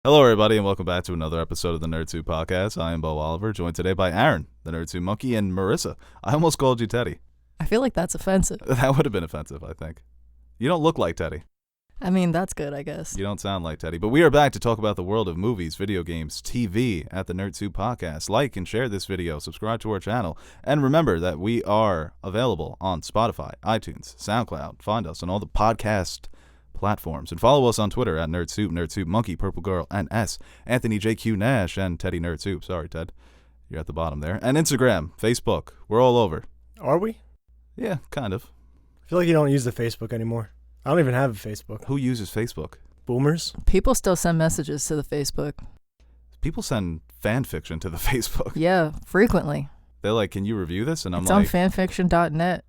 Hello, everybody, and welcome back to another episode of the Nerd Soup Podcast. I am Bo Oliver, joined today by Aaron, the Nerd Soup Monkey, and Marissa. I almost called you Teddy. I feel like that's offensive. That would have been offensive, I think. You don't look like Teddy. I mean, that's good, I guess. You don't sound like Teddy. But we are back to talk about the world of movies, video games, TV at the Nerd Soup Podcast. Like and share this video, subscribe to our channel, and remember that we are available on Spotify, iTunes, SoundCloud. Find us on all the podcast platforms, and follow us on Twitter at Nerd Soup Monkey, Purple Girl, and S, Anthony JQ Nash, and Teddy Nerd Soup. Sorry, Ted, you're at the bottom there. And Instagram, Facebook, we're all over. Are we? Yeah, kind of. I feel like you don't use the Facebook anymore. I don't even have a Facebook. Who uses Facebook? Boomers? People still send messages to the Facebook. People send fan fiction to the Facebook. Yeah, frequently. They're like, can you review this? And I'm it's like, on fanfiction.net.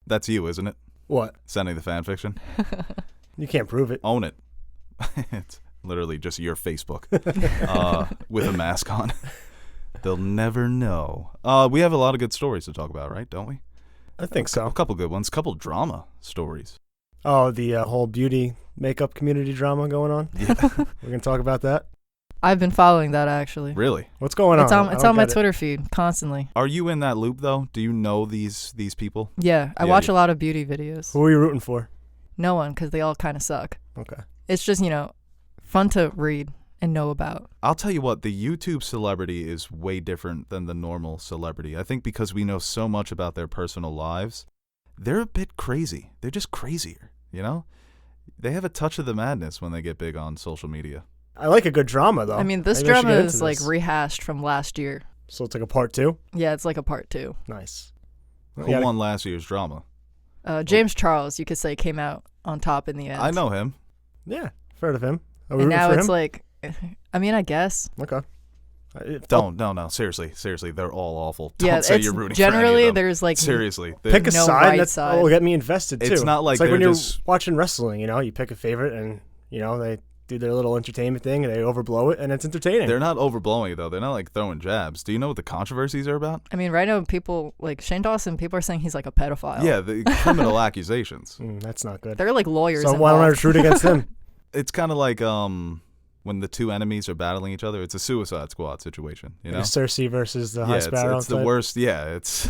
That's you, isn't it? What? Sending the fan fiction? You can't prove it. Own it. It's literally just your Facebook with a mask on. They'll never know. We have a lot of good stories to talk about, right? Don't we? I think so. A couple good ones. A couple drama stories. Oh, the whole beauty makeup community drama going on? Yeah. We're going to talk about that? I've been following that, actually. Really? What's going on? It's on my Twitter feed constantly. Are you in that loop, though? Do you know these people? Yeah, I watch a lot of beauty videos. Who are you rooting for? No one, because they all kind of suck. Okay. It's just, fun to read and know about. I'll tell you what, the YouTube celebrity is way different than the normal celebrity. I think because we know so much about their personal lives, they're a bit crazy. They're just crazier, you know? They have a touch of the madness when they get big on social media. I like a good drama, though. I mean, this Maybe I should drama get into is like this. rehashed from last year. So it's like a part 2? Yeah, it's like a part 2. Nice. Who won last year's drama? James Charles, you could say, came out on top in the end. I know him. Yeah, I've heard of him. Are we And rooting now for it's him? like, I mean, I guess. Okay. No. Seriously, they're all awful. Don't Yeah, say it's you're rooting generally for any of them. there's like Seriously. Pick a no side right that side. will get me invested, too. It's not like it's like they're when you're just watching wrestling, you pick a favorite and, they do their little entertainment thing and they overblow it and it's entertaining. They're not overblowing it, though. They're not like throwing jabs. Do you know what the controversies are about? I mean, right now people like Shane Dawson. People are saying he's like a pedophile. Yeah, the criminal accusations. That's not good. They're like lawyers. So why don't I root against him? It's kind of like when the two enemies are battling each other. It's a Suicide Squad situation, you know? Like Cersei versus the High Sparrow. It's the worst. Yeah, it's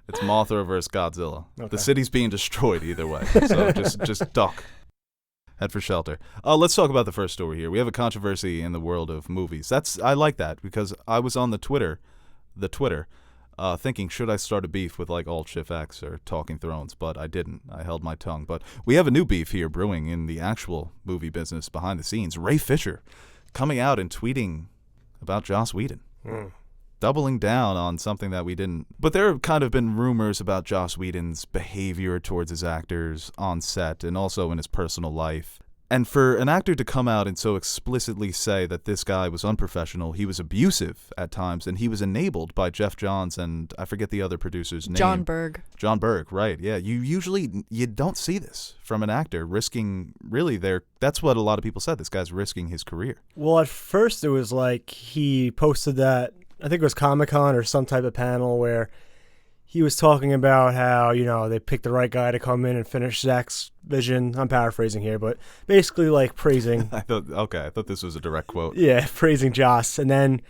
Mothra versus Godzilla. Okay. The city's being destroyed either way. So just duck. Head for shelter. Let's talk about the first story here. We have a controversy in the world of movies. I like that because I was on the Twitter, thinking, should I start a beef with like Alt Shift X or Talking Thrones? But I didn't. I held my tongue. But we have a new beef here brewing in the actual movie business behind the scenes. Ray Fisher coming out and tweeting about Joss Whedon. Doubling down on something that we didn't. But there have kind of been rumors about Joss Whedon's behavior towards his actors on set and also in his personal life. And for an actor to come out and so explicitly say that this guy was unprofessional, he was abusive at times, and he was enabled by Jeff Johns and I forget the other producer's name. John Berg. John Berg, right. Yeah, you don't see this from an actor risking that's what a lot of people said. This guy's risking his career. Well, at first it was like he posted that, I think it was Comic-Con or some type of panel where he was talking about how, they picked the right guy to come in and finish Zach's vision. I'm paraphrasing here, but basically like praising. I thought this was a direct quote. Yeah, praising Joss. And then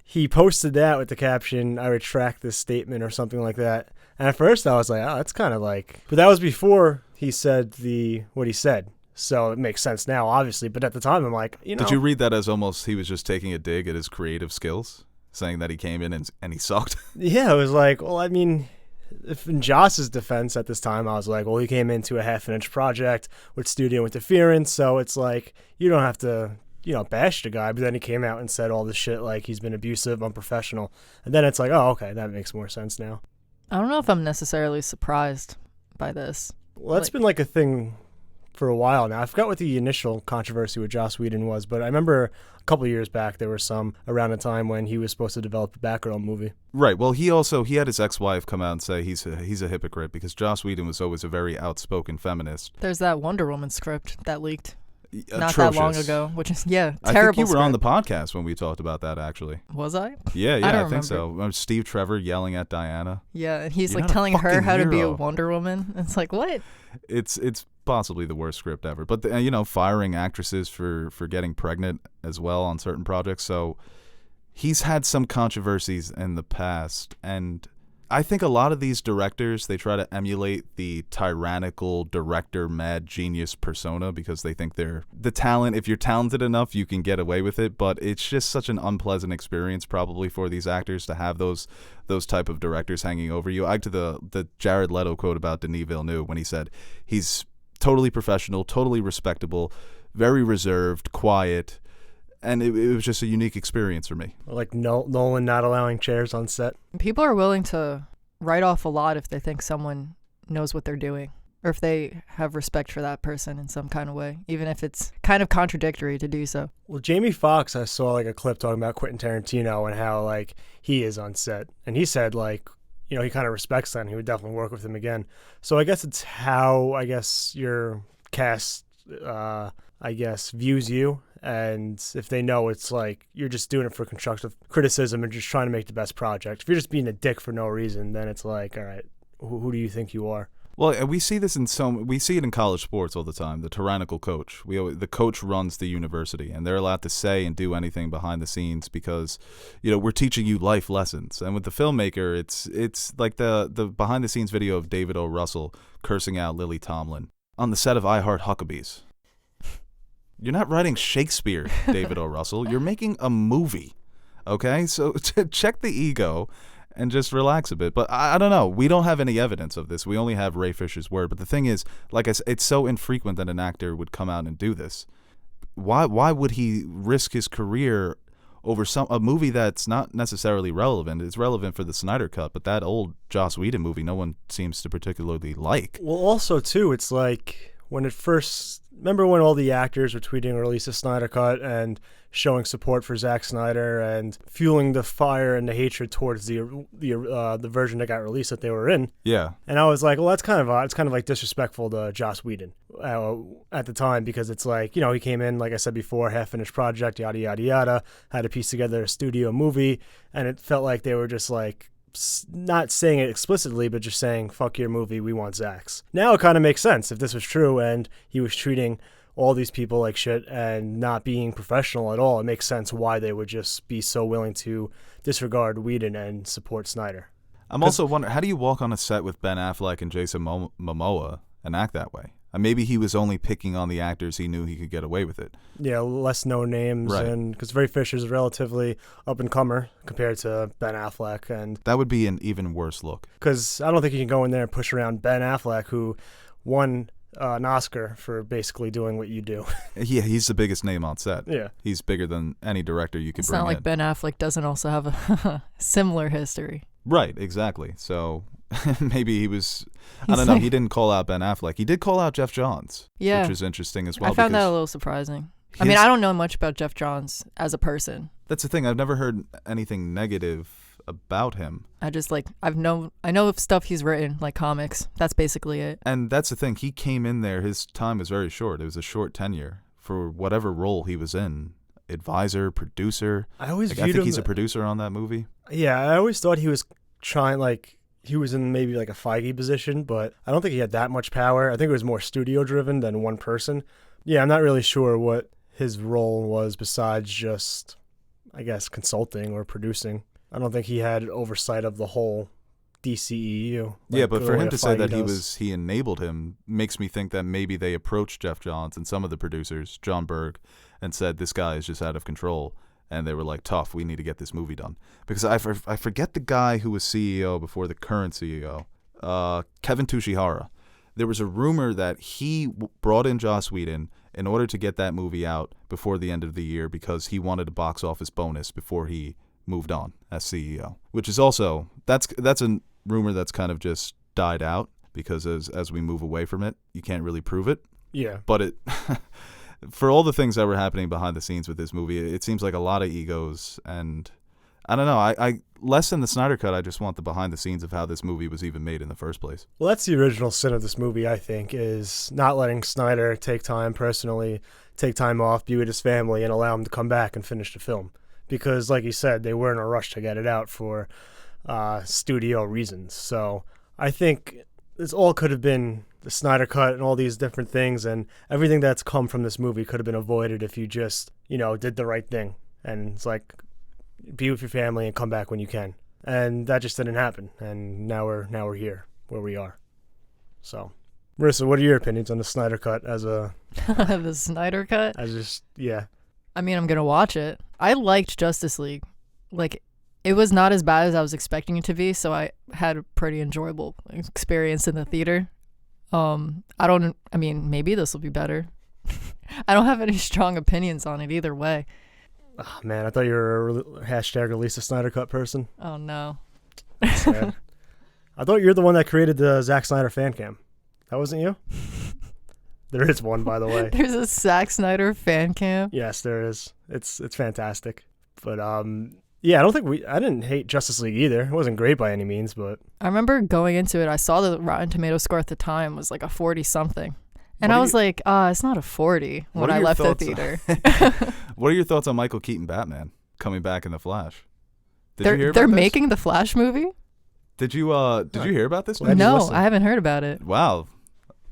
he posted that with the caption, "I retract this statement," or something like that. And at first I was like, oh, that's kind of like, but that was before he said what he said. So it makes sense now, obviously. But at the time, I'm like, Did you read that as almost he was just taking a dig at his creative skills? Saying that he came in and he sucked. Yeah, it was like, well, I mean, if in Joss's defense at this time, I was like, well, he came into a half-inch project with studio interference, so it's like, you don't have to, bash the guy, but then he came out and said all this shit like he's been abusive, unprofessional, and then it's like, oh, okay, that makes more sense now. I don't know if I'm necessarily surprised by this. Well, that's been like a thing for a while now. I forgot what the initial controversy with Joss Whedon was, but I remember a couple of years back there were some around a time when he was supposed to develop a Batgirl movie. Right. Well, he had his ex-wife come out and say he's a hypocrite because Joss Whedon was always a very outspoken feminist. There's that Wonder Woman script that leaked. not that long Atrocious. ago, which is I terrible. think you were on the script. podcast when we talked about that, actually. Was I? Yeah, I don't I think remember. so. Steve Trevor yelling at Diana. Yeah, and he's You're like not a telling her fucking how to be a hero. Wonder Woman. It's like, what? It's possibly the worst script ever. But firing actresses for getting pregnant as well on certain projects. So he's had some controversies in the past, and I think a lot of these directors, they try to emulate the tyrannical director mad genius persona because they think they're the talent. If you're talented enough, you can get away with it, but it's just such an unpleasant experience probably for these actors to have those type of directors hanging over you. To the Jared Leto quote about Denis Villeneuve when he said he's totally professional, totally respectable, very reserved, quiet, and it was just a unique experience for me. Like Nolan not allowing chairs on set. People are willing to write off a lot if they think someone knows what they're doing, or if they have respect for that person in some kind of way, even if it's kind of contradictory to do so. Well, Jamie Foxx, I saw like a clip talking about Quentin Tarantino and how like he is on set, and he said like, he kind of respects that and he would definitely work with him again. So I guess it's how your cast views you, and if they know it's like you're just doing it for constructive criticism and just trying to make the best project. If you're just being a dick for no reason, then it's like, all right, who do you think you are? Well, we see this we see it in college sports all the time. The tyrannical coach. The coach runs the university, and they're allowed to say and do anything behind the scenes because, we're teaching you life lessons. And with the filmmaker, it's like the behind the scenes video of David O. Russell cursing out Lily Tomlin on the set of I Heart Huckabees. You're not writing Shakespeare, David O. Russell. You're making a movie, okay? So check the ego and just relax a bit. But I don't know. We don't have any evidence of this. We only have Ray Fisher's word. But the thing is, like I said, it's so infrequent that an actor would come out and do this. Why would he risk his career over a movie that's not necessarily relevant? It's relevant for the Snyder Cut, but that old Joss Whedon movie no one seems to particularly like. Well, also, too, it's like when it first... Remember when all the actors were tweeting a release of Snyder Cut and showing support for Zack Snyder and fueling the fire and the hatred towards the version that got released that they were in? Yeah. And I was like, well, that's kind of odd. It's kind of like disrespectful to Joss Whedon at the time, because it's like, he came in, like I said before, half-finished project, yada, yada, yada, had to piece together a studio movie, and it felt like they were just like, not saying it explicitly, but just saying, fuck your movie, we want Zach's. Now it kind of makes sense if this was true and he was treating all these people like shit and not being professional at all. It makes sense why they would just be so willing to disregard Whedon and support Snyder. I'm also wondering, how do you walk on a set with Ben Affleck and Jason Momoa and act that way? Maybe he was only picking on the actors he knew he could get away with it. Yeah, less known names, right. And because Ray Fisher's relatively up-and-comer compared to Ben Affleck. And that would be an even worse look. Because I don't think you can go in there and push around Ben Affleck, who won an Oscar for basically doing what you do. Yeah, he's the biggest name on set. Yeah. He's bigger than any director you could bring in. It's not like Ben Affleck doesn't also have a similar history. Right, exactly. So maybe he was... I don't know. He didn't call out Ben Affleck. He did call out Jeff Johns, yeah, which was interesting as well. I found that a little surprising. I mean, I don't know much about Jeff Johns as a person. That's the thing. I've never heard anything negative about him. I just I know of stuff he's written, like comics. That's basically it. And that's the thing. He came in there. His time was very short. It was a short tenure for whatever role he was in. Advisor, producer. I think he's a producer on that movie. Yeah, I always thought he was trying he was in maybe like a Feige position, but I don't think he had that much power. I think it was more studio driven than one person. Yeah, I'm not really sure what his role was besides just, I guess, consulting or producing. I don't think he had oversight of the whole DCEU. Yeah, but for him to say that he enabled him makes me think that maybe they approached Jeff Johns and some of the producers, John Berg, and said, this guy is just out of control. And they were like, tough, we need to get this movie done. Because I forget the guy who was CEO before the current CEO, Kevin Tushihara. There was a rumor that he brought in Joss Whedon in order to get that movie out before the end of the year because he wanted a box office bonus before he moved on as CEO. Which is also, that's a rumor that's kind of just died out because as we move away from it, you can't really prove it. Yeah. But it... For all the things that were happening behind the scenes with this movie, it seems like a lot of egos, and I don't know. I less than the Snyder Cut, I just want the behind the scenes of how this movie was even made in the first place. Well, that's the original sin of this movie, I think, is not letting Snyder take time personally, take time off, be with his family, and allow him to come back and finish the film. Because, like you said, they were in a rush to get it out for studio reasons. So I think this all could have been the Snyder Cut and all these different things, and everything that's come from this movie could have been avoided if you just, did the right thing. And it's like, be with your family and come back when you can. And that just didn't happen. And now we're here where we are. So, Marissa, what are your opinions on the Snyder Cut as a The Snyder Cut? I mean, I'm going to watch it. I liked Justice League. Like, it was not as bad as I was expecting it to be, so I had a pretty enjoyable experience in the theater. Maybe this will be better. I don't have any strong opinions on it either way. Oh, man, I thought you were a #release the Snyder Cut person. Oh, no. Sad. I thought you were the one that created the Zack Snyder fan cam. That wasn't you? There is one, by the way. There's a Zack Snyder fan cam? Yes, there is. It's fantastic. But, yeah, I didn't hate Justice League either. It wasn't great by any means, but... I remember going into it, I saw the Rotten Tomato score at the time was like a 40-something. And I was like, it's not a 40 when I left the theater. What are your thoughts on Michael Keaton Batman coming back in The Flash? Did you hear about They're this? making the Flash movie? Did you hear about this? No, I haven't heard about it. Wow.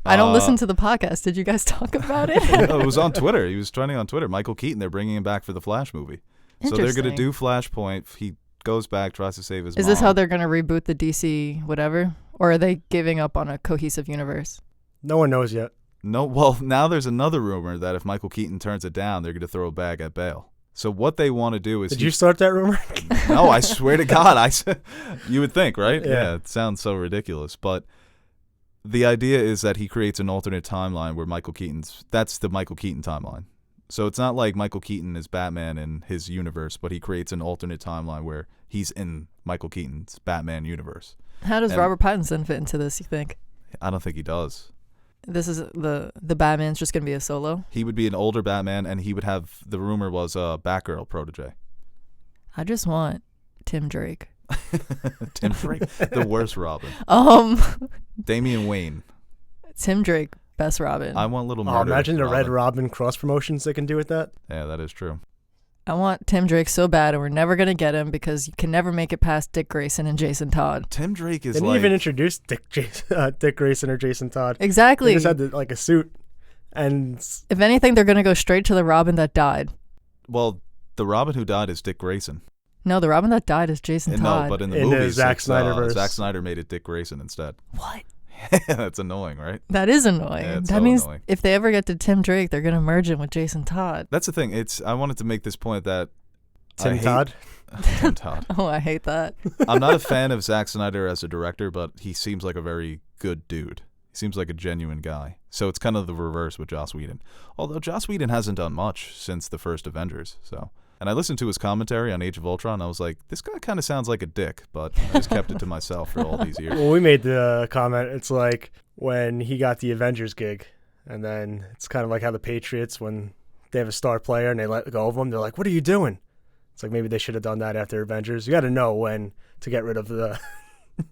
I don't listen to the podcast. Did you guys talk about it? No, it was on Twitter. He was trending on Twitter. Michael Keaton, they're bringing him back for the Flash movie. So they're going to do Flashpoint. He goes back, tries to save his mom. Is this how they're going to reboot the DC whatever? Or are they giving up on a cohesive universe? No one knows yet. No, well, now there's another rumor that if Michael Keaton turns it down, they're going to throw a bag at bail. So what they want to do is... Did you start that rumor? No, I swear to God. You would think, right? Yeah, it sounds so ridiculous. But the idea is that he creates an alternate timeline where that's the Michael Keaton timeline. So it's not like Michael Keaton is Batman in his universe, but he creates an alternate timeline where he's in Michael Keaton's Batman universe. How does Robert Pattinson fit into this, you think? I don't think he does. This is the Batman's just going to be a solo? He would be an older Batman, and he would have, the rumor was, a Batgirl protege. I just want Tim Drake. Tim Drake, the worst Robin. Damian Wayne. Tim Drake, best Robin. I want Little Murder. Imagine the Red Robin cross promotions they can do with that. Yeah, that is true. I want Tim Drake so bad, and we're never going to get him because you can never make it past Dick Grayson and Jason Todd. Tim Drake is Didn't even introduce Dick Grayson or Jason Todd. Exactly. He just had a suit. And if anything, they're going to go straight to the Robin that died. Well, the Robin who died is Dick Grayson. No, the Robin that died is Jason Todd. No, but in the movie, Zack Snyderverse. Zack Snyder made it Dick Grayson instead. What? That's annoying, right? That is annoying. Yeah, that means annoying. If they ever get to Tim Drake, they're going to merge him with Jason Todd. That's the thing. I wanted to make this point that Tim Todd. Oh, I hate that. I'm not a fan of Zack Snyder as a director, but he seems like a very good dude. He seems like a genuine guy. So it's kind of the reverse with Joss Whedon. Although Joss Whedon hasn't done much since the first Avengers. And I listened to his commentary on Age of Ultron, and I was like, this guy kind of sounds like a dick, but I just kept it to myself for all these years. Well, we made the comment, it's like when he got the Avengers gig, and then it's kind of like how the Patriots, when they have a star player and they let go of them, they're like, what are you doing? It's like maybe they should have done that after Avengers. You got to know when to get rid of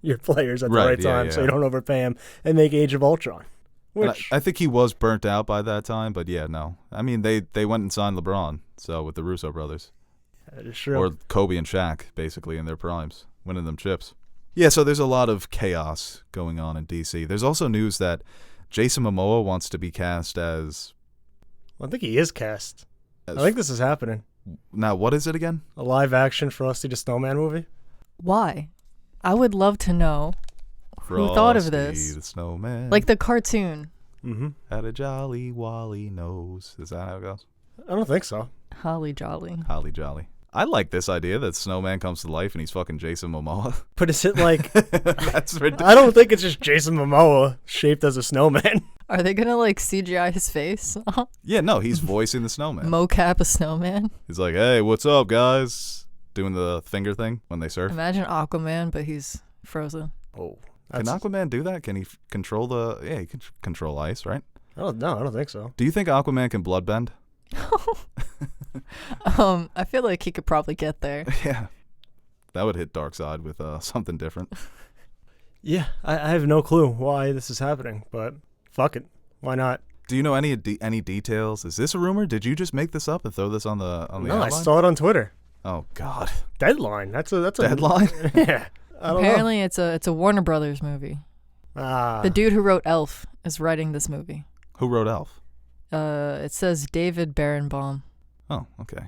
your players at the right time so you don't overpay them and make Age of Ultron. Which I think he was burnt out by that time, but yeah, no. I mean, they went and signed LeBron, so with the Russo brothers. That is true. Or Kobe and Shaq, basically, in their primes, winning them chips. Yeah, so there's a lot of chaos going on in DC. There's also news that Jason Momoa wants to be cast as... I think he is cast. I think this is happening. Now, what is it again? A live-action Frosty the Snowman movie? Why? I would love to know who thought of this. Frosty the Snowman. Like the cartoon. Mm-hmm. Had a jolly Wally nose. Is that how it goes? I don't think so. Holly Jolly. Holly Jolly. I like this idea that Snowman comes to life and he's fucking Jason Momoa. But is it like... That's ridiculous. I don't think it's just Jason Momoa shaped as a snowman. Are they going to like CGI his face? Yeah, no, he's voicing the snowman. Mocap a snowman? He's like, hey, what's up, guys? Doing the finger thing when they surf. Imagine Aquaman, but he's frozen. Oh. Can Aquaman do that? Can he control he can control ice, right? Oh, no, I don't think so. Do you think Aquaman can bloodbend? I feel like he could probably get there. Yeah. That would hit dark side with something different. Yeah, I have no clue why this is happening, but fuck it. Why not? Do you know any details? Is this a rumor? Did you just make this up and throw this on the No, I outline? saw it on Twitter. Oh God. Deadline. That's a Deadline? Yeah. I don't Apparently, it's a Warner Brothers movie. know. The dude who wrote Elf is writing this movie. Who wrote Elf? It says David Barenbaum. Oh, okay.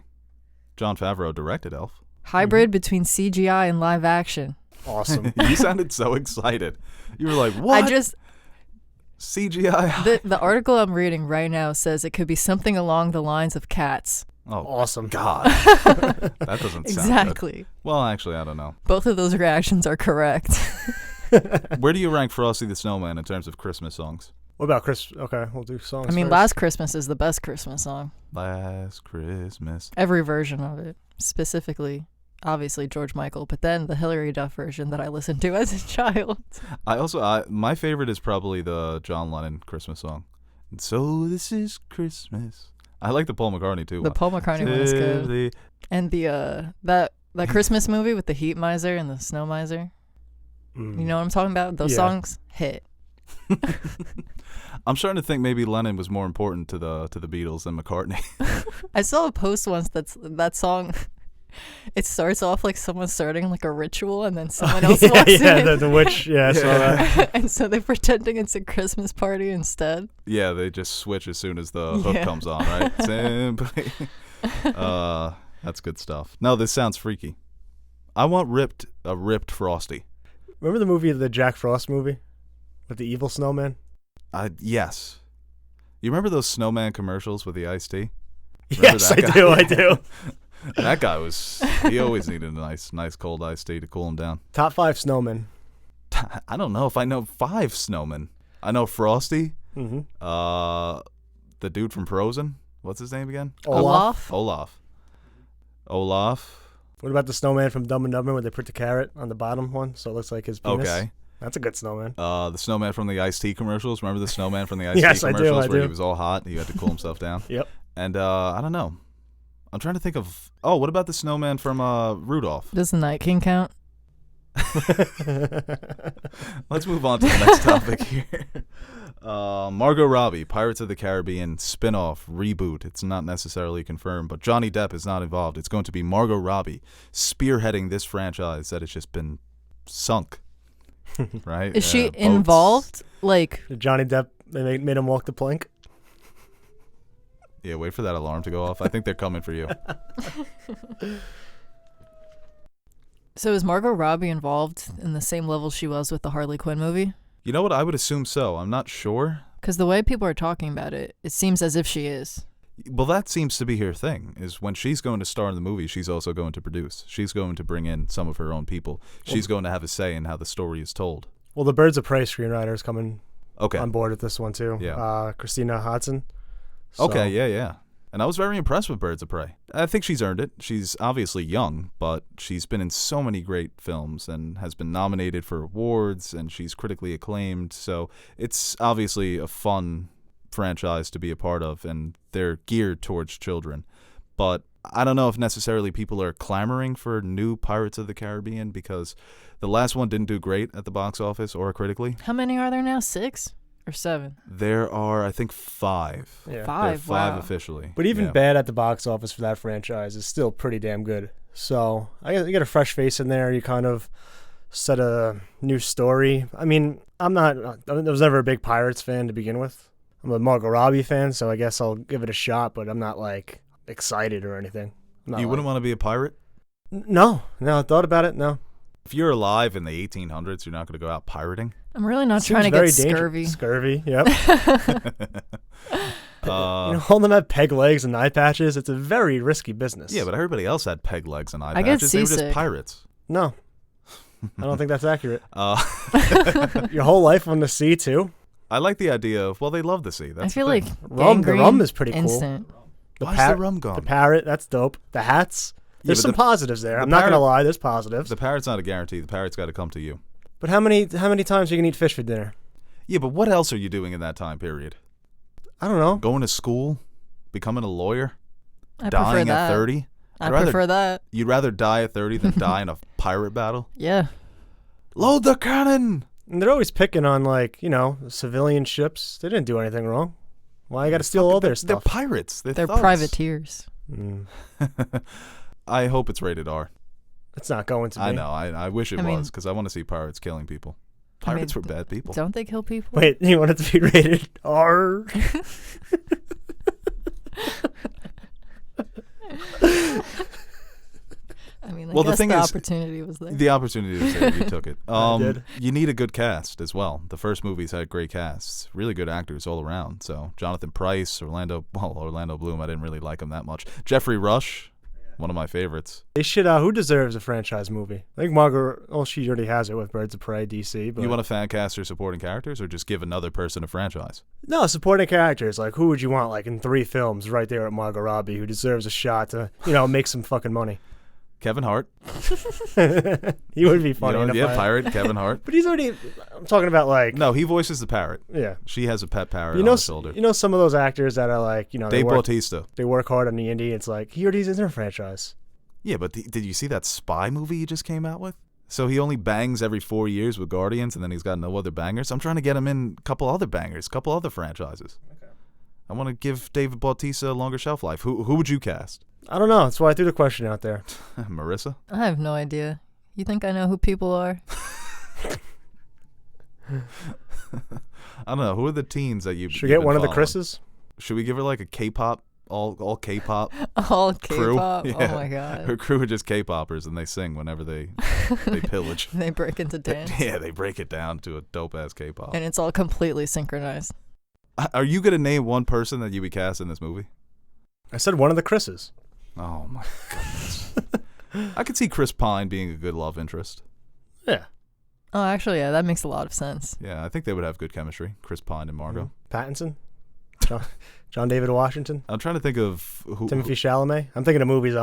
Jon Favreau directed Elf. Hybrid between CGI and live action. Awesome. You sounded so excited. You were like, what? CGI? The article I'm reading right now says it could be something along the lines of Cats. Oh, Awesome. God. That doesn't sound Exactly. good. Well, actually, I don't know. Both of those reactions are correct. Where do you rank Frosty the Snowman in terms of Christmas songs? What about Chris? Okay, we'll do songs. I mean, first. Last Christmas is the best Christmas song. Last Christmas. Every version of it. Specifically, obviously, George Michael, but then the Hilary Duff version that I listened to as a child. My favorite is probably the John Lennon Christmas song. And so this is Christmas. I like the Paul McCartney too. The Paul McCartney one is good. And the that Christmas movie with the Heat Miser and the Snow Miser. You know what I'm talking about? Those songs hit. I'm starting to think maybe Lennon was more important to the Beatles than McCartney. I saw a post once that song. It starts off like someone starting like a ritual, and then someone else walks in. The witch. Yeah, I saw that. And so they're pretending it's a Christmas party instead. Yeah, they just switch as soon as the hook comes on, right? Simply. That's good stuff. No, this sounds freaky. I want a ripped Frosty. Remember the movie, the Jack Frost movie, with the evil snowman? Yes. You remember those Snowman commercials with the iced tea? Yes, I do. I do. That guy he always needed a nice cold iced tea to cool him down. Top 5 snowmen. I don't know if I know 5 snowmen. I know Frosty. Mm-hmm. The dude from Frozen. What's his name again? Olaf. Olaf. What about the snowman from Dumb and Dumber where they put the carrot on the bottom one so it looks like his penis? Okay. That's a good snowman. The snowman from the iced tea commercials. Remember the snowman from the iced Yes, tea I do, commercials I where do. he was all hot and he had to cool himself down? Yep. And I don't know. I'm trying to think of... Oh, what about the snowman from Rudolph? Does the Night King count? Let's move on to the next topic here. Margot Robbie, Pirates of the Caribbean spin-off, reboot. It's not necessarily confirmed, but Johnny Depp is not involved. It's going to be Margot Robbie spearheading this franchise that has just been sunk. Right? Is she Boats. involved? Like, Did Johnny Depp, they made him walk the plank? Yeah, wait for that alarm to go off. I think they're coming for you. so is Margot Robbie involved in the same level she was with the Harley Quinn movie? You know what? I would assume so. I'm not sure. Because the way people are talking about it, it seems as if she is. Well, that seems to be her thing, is when she's going to star in the movie, she's also going to produce. She's going to bring in some of her own people. She's going to have a say in how the story is told. Well, the Birds of Prey screenwriter is coming Okay. on board with this one, too. Yeah. Christina Hodson. So, Okay, yeah. And I was very impressed with Birds of Prey. I think she's earned it. She's obviously young, but she's been in so many great films and has been nominated for awards, and she's critically acclaimed. So it's obviously a fun franchise to be a part of, and they're geared towards children. But I don't know if necessarily people are clamoring for new Pirates of the Caribbean because the last one didn't do great at the box office or critically. How many are there now? 6 or 7? There are, I think, 5. Yeah. 5, There are 5 wow. officially. But even Yeah. bad at the box office for that franchise is still pretty damn good. So you get a fresh face in there. You kind of set a new story. I mean, I was never a big Pirates fan to begin with. I'm a Margot Robbie fan, so I guess I'll give it a shot, but I'm not like excited or anything. You wouldn't want to be a pirate? No, I thought about it. No. If you're alive in the 1800s, you're not going to go out pirating? I'm really not Seems trying to very get scurvy. Scurvy, yep. Hold them at peg legs and eye patches. It's a very risky business. Yeah, but everybody else had peg legs and eye I get patches. They were just seasick. pirates. No, I don't think that's accurate. Uh, Your whole life on the sea too. I like the idea of, well, they love the sea. That's I feel the like thing. The gangrene, rum is pretty cool. instant. Why is par- the rum gone? The parrot, that's dope. The hats, there's but some positives there. the I'm not gonna parrot- lie, there's positives. The parrot's not a guarantee. The parrot's got to come to you. But how many times are you gonna eat fish for dinner? Yeah, but what else are you doing in that time period? I don't know. Going to school? Becoming a lawyer? I prefer Dying that. at 30? I I'd rather- prefer that. You'd rather die at 30 than die in a pirate battle. Yeah. Load the cannon. And they're always picking on, like, civilian ships. They didn't do anything wrong. Why you got to steal all their They're stuff? pirates. They're thugs. privateers. I hope it's rated R. It's not going to be. I know. I wish it was, because I want to see pirates killing people. Pirates were bad people. Don't they kill people? Wait, you want it to be rated R? I mean, Well, the thing is, opportunity was there. The opportunity was there. You took it. I did. You need a good cast as well. The first movies had great casts, really good actors all around. So Jonathan Pryce, Orlando Bloom. I didn't really like him that much. Jeffrey Rush, one of my favorites. They should. Who deserves a franchise movie? I think Margot. Well, she already has it with Birds of Prey, DC. But You want a fan cast or supporting characters, or just give another person a franchise? no, supporting characters. Like, who would you want? Like in 3 films, right there at Margot Robbie, who deserves a shot to, make some fucking money. Kevin Hart. He would be funny. Pirate Kevin Hart. But he's already. I'm talking about like. No, he voices the parrot. Yeah. She has a pet parrot on her shoulder. You know some of those actors that are like, Dave Bautista. They work hard on the indie. It's like he already's in their franchise. Yeah, but did you see that spy movie he just came out with? So he only bangs every 4 years with Guardians, and then he's got no other bangers. I'm trying to get him in a couple other bangers, a couple other franchises. Okay. I want to give David Bautista a longer shelf life. Who would you cast? I don't know. That's why I threw the question out there. Marissa? I have no idea. You think I know who people are? I don't know. Who are the teens that you should we get one of the Chris's? Should we give her like a K-pop, all K-pop? All crew? K-pop? Yeah. Oh my god. Her crew are just K-poppers, and they sing whenever they pillage. They break into dance. Yeah, they break it down to a dope-ass K-pop. And it's all completely synchronized. Are you going to name one person that you would cast in this movie? I said one of the Chris's. Oh, my goodness. I could see Chris Pine being a good love interest. Yeah. Oh, actually, yeah, that makes a lot of sense. Yeah, I think they would have good chemistry, Chris Pine and Margot. Pattinson? John David Washington? I'm trying to think of who. Timothy Chalamet? I'm thinking of movies I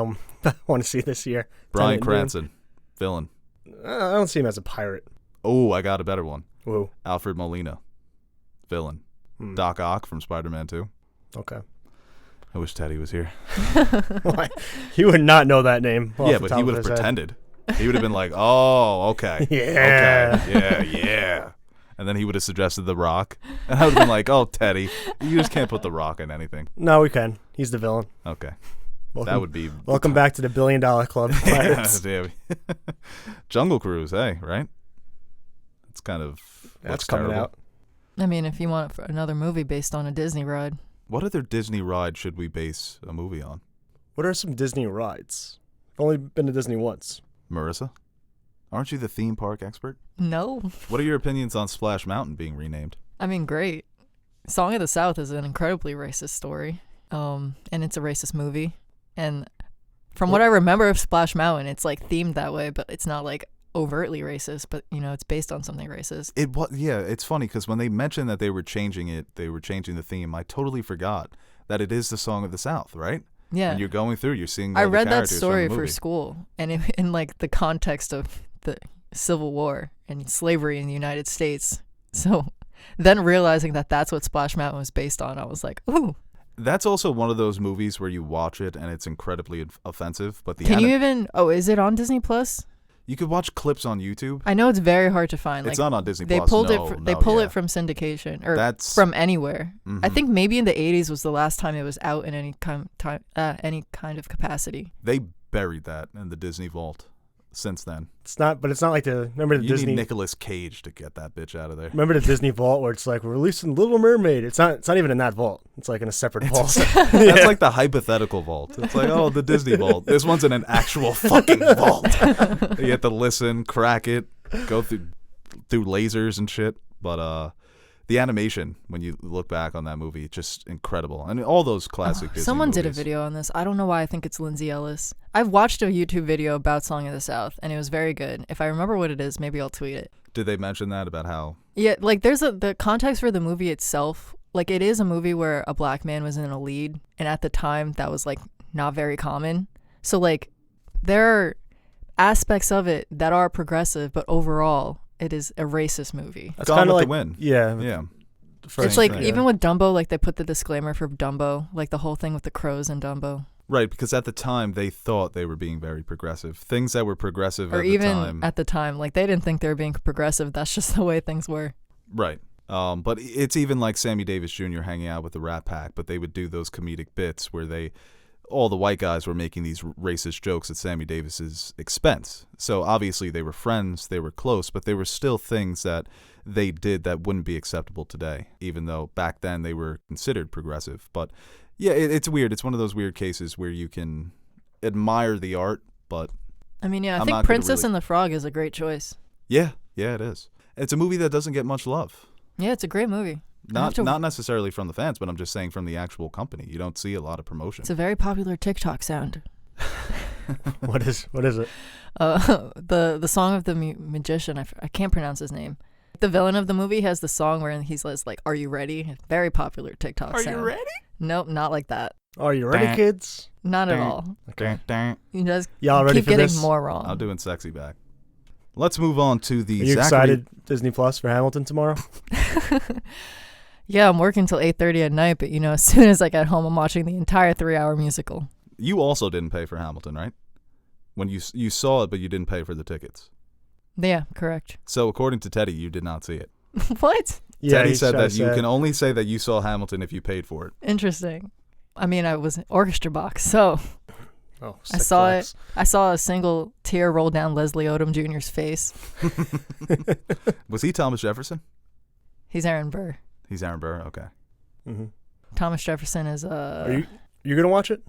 want to see this year. Bryan Cranston, villain. I don't see him as a pirate. Oh, I got a better one. Whoa. Alfred Molina, villain. Doc Ock from Spider-Man 2. Okay. I wish Teddy was here. Why? He would not know that name. Yeah, but he would have pretended. He would have been like, oh, okay. Yeah. Okay. Yeah. And then he would have suggested The Rock. And I would have been like, oh, Teddy, you just can't put The Rock in anything. No, we can. He's the villain. Okay. That would be... Welcome back to the $1 Billion Club. Yeah. Jungle Cruise, hey, right? It's kind of... That's coming terrible. out. I mean, if you want another movie based on a Disney ride. What other Disney ride should we base a movie on? What are some Disney rides? I've only been to Disney once. Marissa? Aren't you the theme park expert? No. What are your opinions on Splash Mountain being renamed? I mean, great. Song of the South is an incredibly racist story. And it's a racist movie. And from what I remember of Splash Mountain, it's like themed that way, but it's not like overtly racist, but it's based on something racist. It's funny because when they mentioned that they were changing the theme, I totally forgot that it is the Song of the South, right? Yeah. And you're going through, you're seeing all I the read that characters story from the for movie. school, and in like the context of the Civil War and slavery in the United States. So then realizing that that's what Splash Mountain was based on, I was like, ooh. That's also one of those movies where you watch it and it's incredibly offensive, but is it on Disney Plus? You could watch clips on YouTube. I know it's very hard to find. It's not on Disney They Plus. pulled it from syndication or from anywhere. Mm-hmm. I think maybe in the 80s was the last time it was out in any kind of capacity. They buried that in the Disney vault since then. It's not like remember the you Disney. need Nicolas Cage to get that bitch out of there. Remember the Disney vault where it's like we're releasing Little Mermaid. It's not even in that vault. It's like in a separate vault. That's like the hypothetical vault. It's like, oh, the Disney vault. This one's in an actual fucking vault. You have to listen, crack it, go through lasers and shit. But the animation, when you look back on that movie, just incredible. And all those classic Disney someone movies. did a video on this. I don't know why I think it's Lindsay Ellis. I've watched a YouTube video about Song of the South, and it was very good. If I remember what it is, maybe I'll tweet it. Did they mention that about how? Yeah, like there's the context for the movie itself. Like it is a movie where a black man was in a lead, and at the time that was like not very common. So like there are aspects of it that are progressive, but overall it is a racist movie. That's kind of like the wind. Yeah. It's like even with Dumbo, like they put the disclaimer for Dumbo, like the whole thing with the crows in Dumbo. Right, because at the time they thought they were being very progressive. Things that were progressive Or at the even time. at the time, like they didn't think they were being progressive. That's just the way things were. Right. But it's even like Sammy Davis Jr. hanging out with the Rat Pack, but they would do those comedic bits where all the white guys were making these racist jokes at Sammy Davis's expense. So obviously they were friends, they were close, but there were still things that they did that wouldn't be acceptable today, even though back then they were considered progressive. But yeah, it's weird. It's one of those weird cases where you can admire the art, but I mean, yeah, I I'm think not gonna Princess really- and the Frog is a great choice. yeah, it is. It's a movie that doesn't get much love. Yeah, it's a great movie. Not necessarily from the fans, but I'm just saying from the actual company. You don't see a lot of promotion. It's a very popular TikTok sound. What is it? The song of the magician. I can't pronounce his name. The villain of the movie has the song where he says like, "Are you ready?" Very popular TikTok sound. Are you ready? Nope, not like that. Are you ready, kids? Not at all. Okay. You just Y'all ready keep for getting this? more wrong. I'm doing sexy back. Let's move on to the Are you Zachary. excited, Disney Plus, for Hamilton tomorrow? Yeah, I'm working till 8:30 at night, but as soon as I get home, I'm watching the entire 3-hour musical. You also didn't pay for Hamilton, right? When you saw it, but you didn't pay for the tickets. Yeah, correct. So according to Teddy, you did not see it. What? Teddy he's said trying that to you say- can only say that you saw Hamilton if you paid for it. Interesting. I mean, I was in orchestra box, so Oh, I sick saw flex. it. I saw a single tear roll down Leslie Odom Jr.'s face. Was he Thomas Jefferson? He's Aaron Burr. He's Aaron Burr. Okay. Mhm. Thomas Jefferson is Are you gonna watch it?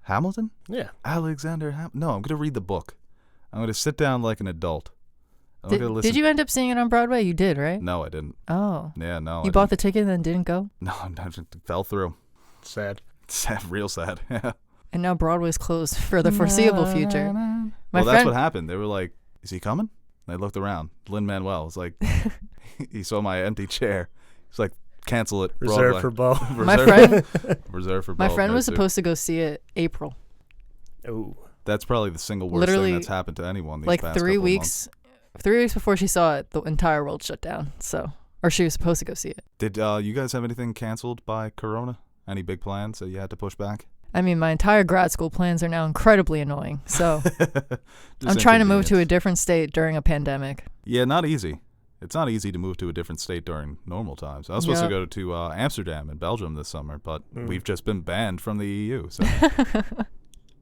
Hamilton? Yeah. Alexander No, I'm going to read the book. I'm going to sit down like an adult. I'm going to listen. Did you end up seeing it on Broadway? You did, right? No, I didn't. Oh. Yeah, no. You bought the ticket and then didn't go? No, I just fell through. Sad. Sad, real sad. Yeah. And now Broadway's closed for the foreseeable future. Well, My that's friend, what happened. They were like, "Is he coming?" And I looked around. Lin-Manuel was like, he saw my empty chair. He's like, "Cancel it." Reserved for Bo. my friend, Reserved for my Bo. friend was There, too. supposed to go see it April. Ooh. That's probably the single worst Literally, thing that's happened to anyone these Like past 3 couple weeks, 3 weeks before she saw it, the entire world shut down. So, or she was supposed to go see it. Did you guys have anything canceled by Corona? Any big plans that you had to push back? I mean, my entire grad school plans are now incredibly annoying. So Just I'm trying to move to a inconvenience. different state during a pandemic. Yeah, not easy. It's not easy to move to a different state during normal times. I was supposed to Yep. go to Amsterdam in Belgium this summer, but Mm. we've just been banned from the EU. So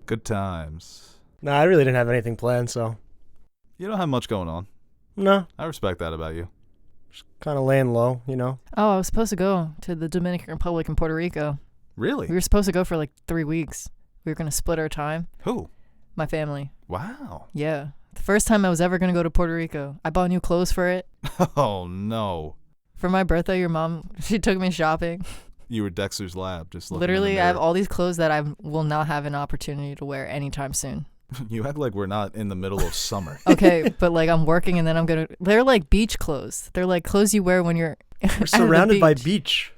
good times. Nah, I really didn't have anything planned, so You don't have much going on. no, I respect that about you. just kind of laying low, you know. Oh, I was supposed to go to the Dominican Republic and Puerto Rico. Really? We were supposed to go for like 3 weeks. We were going to split our time. Who? My family. Wow. Yeah. The first time I was ever going to go to Puerto Rico. I bought new clothes for it. Oh, no. For my birthday, your mom, she took me shopping. You were Dexter's Lab. Just looking Literally, in I have the mirror. all these clothes that I will not have an opportunity to wear anytime soon. You act like we're not in the middle of summer. Okay, but like I'm working and then I'm going to, they're like beach clothes. They're like clothes you wear when you're We're surrounded by beach.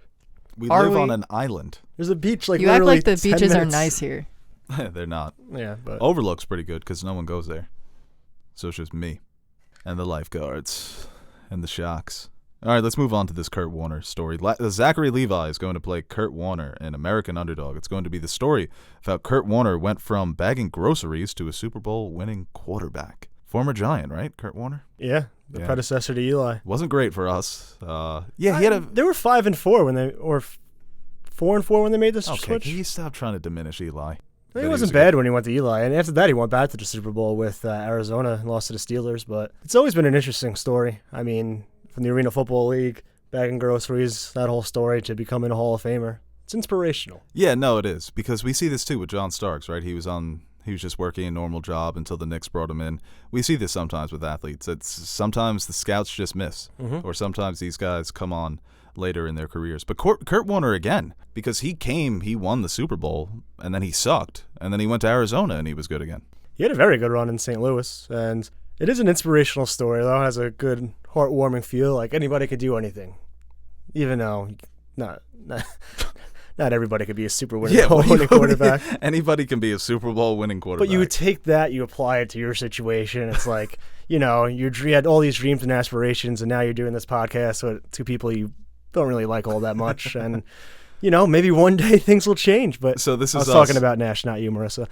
We Are live we? on an island. There's a beach like you act literally like the 10 beaches are minutes. nice here. They're not. Yeah, but Overlook's pretty good because no one goes there. So it's just me and the lifeguards and the Shocks. All right, let's move on to this Kurt Warner story. Zachary Levi is going to play Kurt Warner in American Underdog. It's going to be the story of how Kurt Warner went from bagging groceries to a Super Bowl winning quarterback. Former Giant, right? Kurt Warner? yeah, the Yeah. predecessor to Eli. Wasn't great for us. Yeah, he had a... They were 5-4 when they, or 4-4 when they made this Okay, switch. can you stop trying to diminish Eli? He That wasn't was bad when he went to Eli, and after that he went back to the Super Bowl with Arizona and lost to the Steelers. But it's always been an interesting story. I mean, from the Arena Football League, bagging groceries, that whole story to becoming a Hall of Famer. It's inspirational. Yeah, no, it is, because we see this too with John Starks, right? He was just working a normal job until the Knicks brought him in. We see this sometimes with athletes. It's sometimes the scouts just miss, or sometimes these guys come on later in their careers. But Kurt Warner again, because he won the Super Bowl, and then he sucked, and then he went to Arizona and he was good again. He had a very good run in St. Louis, and it is an inspirational story, though. It has a good, heartwarming feel. Like, anybody could do anything, even though not everybody could be a Super winning quarterback. Anybody can be a Super Bowl winning quarterback. But you take that, you apply it to your situation. It's like, you had all these dreams and aspirations, and now you're doing this podcast with two people you don't really like all that much. And maybe one day things will change. But So this I is was talking about Nash, not you, Marissa.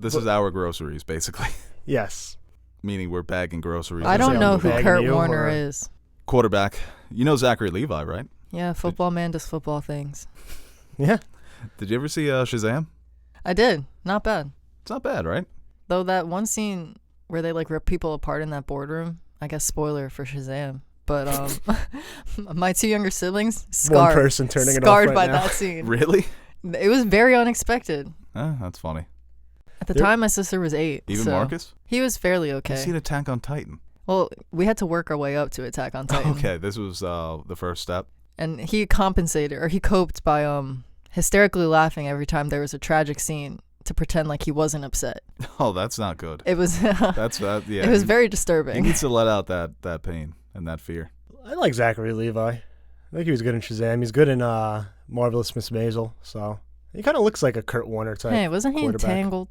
This is our groceries, basically. Yes. Meaning we're bagging groceries. I don't know who bagging Kurt you, Warner or- is. Quarterback. You know Zachary Levi, right? Yeah, football man does football things. Yeah. Did you ever see Shazam? I did. Not bad. It's not bad, right? Though that one scene where they like rip people apart in that boardroom, I guess spoiler for Shazam. But my two younger siblings One person turning it off scarred right by now. that scene. Really? It was very unexpected. That's funny. At the There- time, my sister was 8. Even so Marcus? He was fairly You've okay. seen Attack on Titan. Well, we had to work our way up to Attack on Titan. Okay, this was the first step. And he compensated, or he coped by hysterically laughing every time there was a tragic scene to pretend like he wasn't upset. Oh, that's not good. It was That's that. Yeah. it was he- very He disturbing. needs to let out that pain and that fear. I like Zachary Levi. I think he was good in Shazam. He's good in Marvelous Miss Maisel. So he kind of looks like a Kurt Warner type. Hey, wasn't he quarterback. entangled?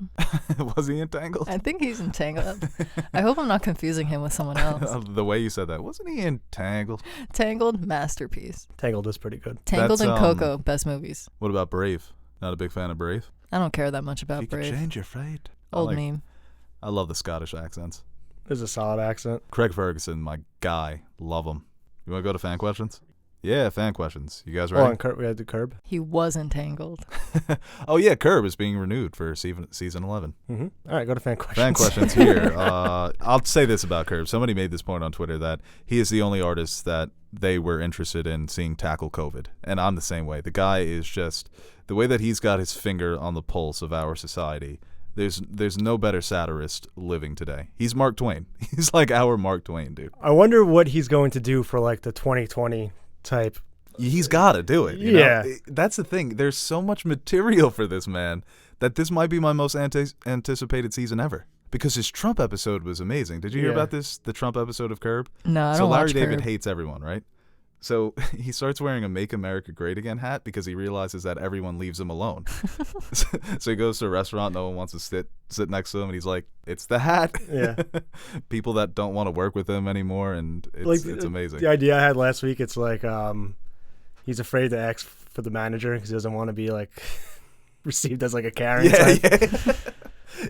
Was he entangled? I think he's entangled. I hope I'm not confusing him with someone else. The way you said that, wasn't he entangled? Tangled, masterpiece. Tangled is pretty good. Tangled That's, and Coco, best movies. What about Brave? Not a big fan of Brave. I don't care that much about You could Brave. change your fate. Old meme. I love the Scottish accents. There's a solid accent. Craig Ferguson, my guy, love him. You want to go to fan questions? Yeah, fan questions. You guys Oh, ready? and Kurt, we had to Curb. He was entangled. Oh yeah, Curb is being renewed for season 11. Mm-hmm. All right, go to fan questions. Fan questions here. I'll say this about Curb. Somebody made this point on Twitter that he is the only artist that they were interested in seeing tackle COVID, and I'm the same way. The guy is just the way that he's got his finger on the pulse of our society. There's no better satirist living today. He's Mark Twain. He's like our Mark Twain, dude. I wonder what he's going to do for like the 2020 type. He's got to do it. You know? Yeah. That's the thing. There's so much material for this man that this might be my most anticipated season ever. Because his Trump episode was amazing. Did you hear Yeah. about this? The Trump episode of Curb? No, I So don't Larry watch David Curb. hates everyone, right? So he starts wearing a Make America Great Again hat because he realizes that everyone leaves him alone. So he goes to a restaurant, no one wants to sit next to him, and he's like, it's the hat. Yeah. People that don't want to work with him anymore, and it's amazing. The idea I had last week, it's like he's afraid to ask for the manager because he doesn't want to be like received as like a Karen Yeah, type. yeah.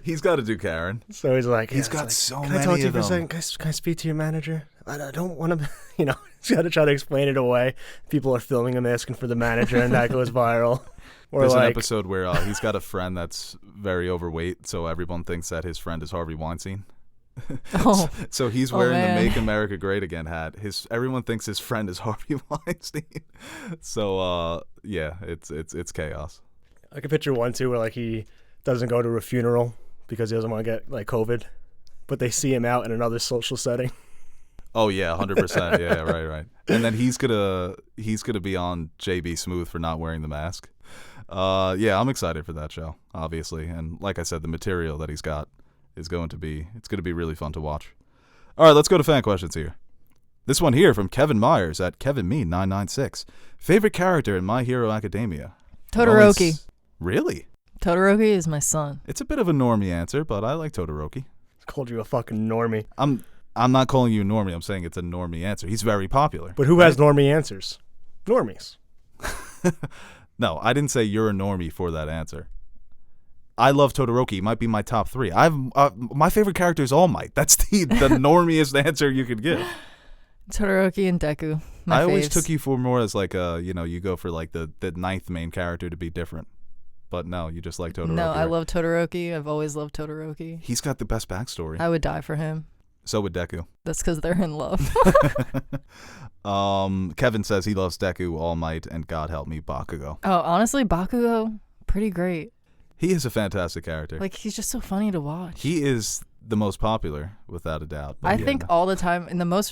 He's got to do Karen. So he's like, He's yeah, got it's so like, many Can I talk to you of for a them. second? Can I speak to your manager? I don't want to, he's got to try to explain it away. People are filming him asking for the manager, and that goes viral. Or There's an like, episode where he's got a friend that's very overweight, so everyone thinks that his friend is Harvey Weinstein. Oh, So he's Oh, wearing the man. Make America Great Again hat. Everyone thinks his friend is Harvey Weinstein. So yeah, it's chaos. I can picture one too where like he doesn't go to a funeral because he doesn't want to get like COVID, but they see him out in another social setting. Oh yeah, 100%. Yeah, right. And then he's gonna be on JB Smooth for not wearing the mask. Yeah, I'm excited for that show, obviously. And like I said, the material that he's got is going to be really fun to watch. All right, let's go to fan questions here. This one here from Kevin Myers at KevinMe996. Favorite character in My Hero Academia? Todoroki. Really? Todoroki is my son. It's a bit of a normie answer, but I like Todoroki. Called you a fucking normie. I'm not calling you a normie. I'm saying it's a normie answer. He's very popular. But who has normie answers? Normies. No, I didn't say you're a normie for that answer. I love Todoroki. He might be my top 3. My favorite character is All Might. That's the normiest answer you could give. Todoroki and Deku. My I always faves. took you for more as like you go for like the ninth main character to be different. But no, you just like Todoroki. No, I right? love Todoroki. I've always loved Todoroki. He's got the best backstory. I would die for him. So would Deku. That's because they're in love. Kevin says he loves Deku, All Might, and God help me, Bakugo. Oh, honestly, Bakugo, pretty great. He is a fantastic character. Like, he's just so funny to watch. He is the most popular, without a doubt. But I yeah, think all the time,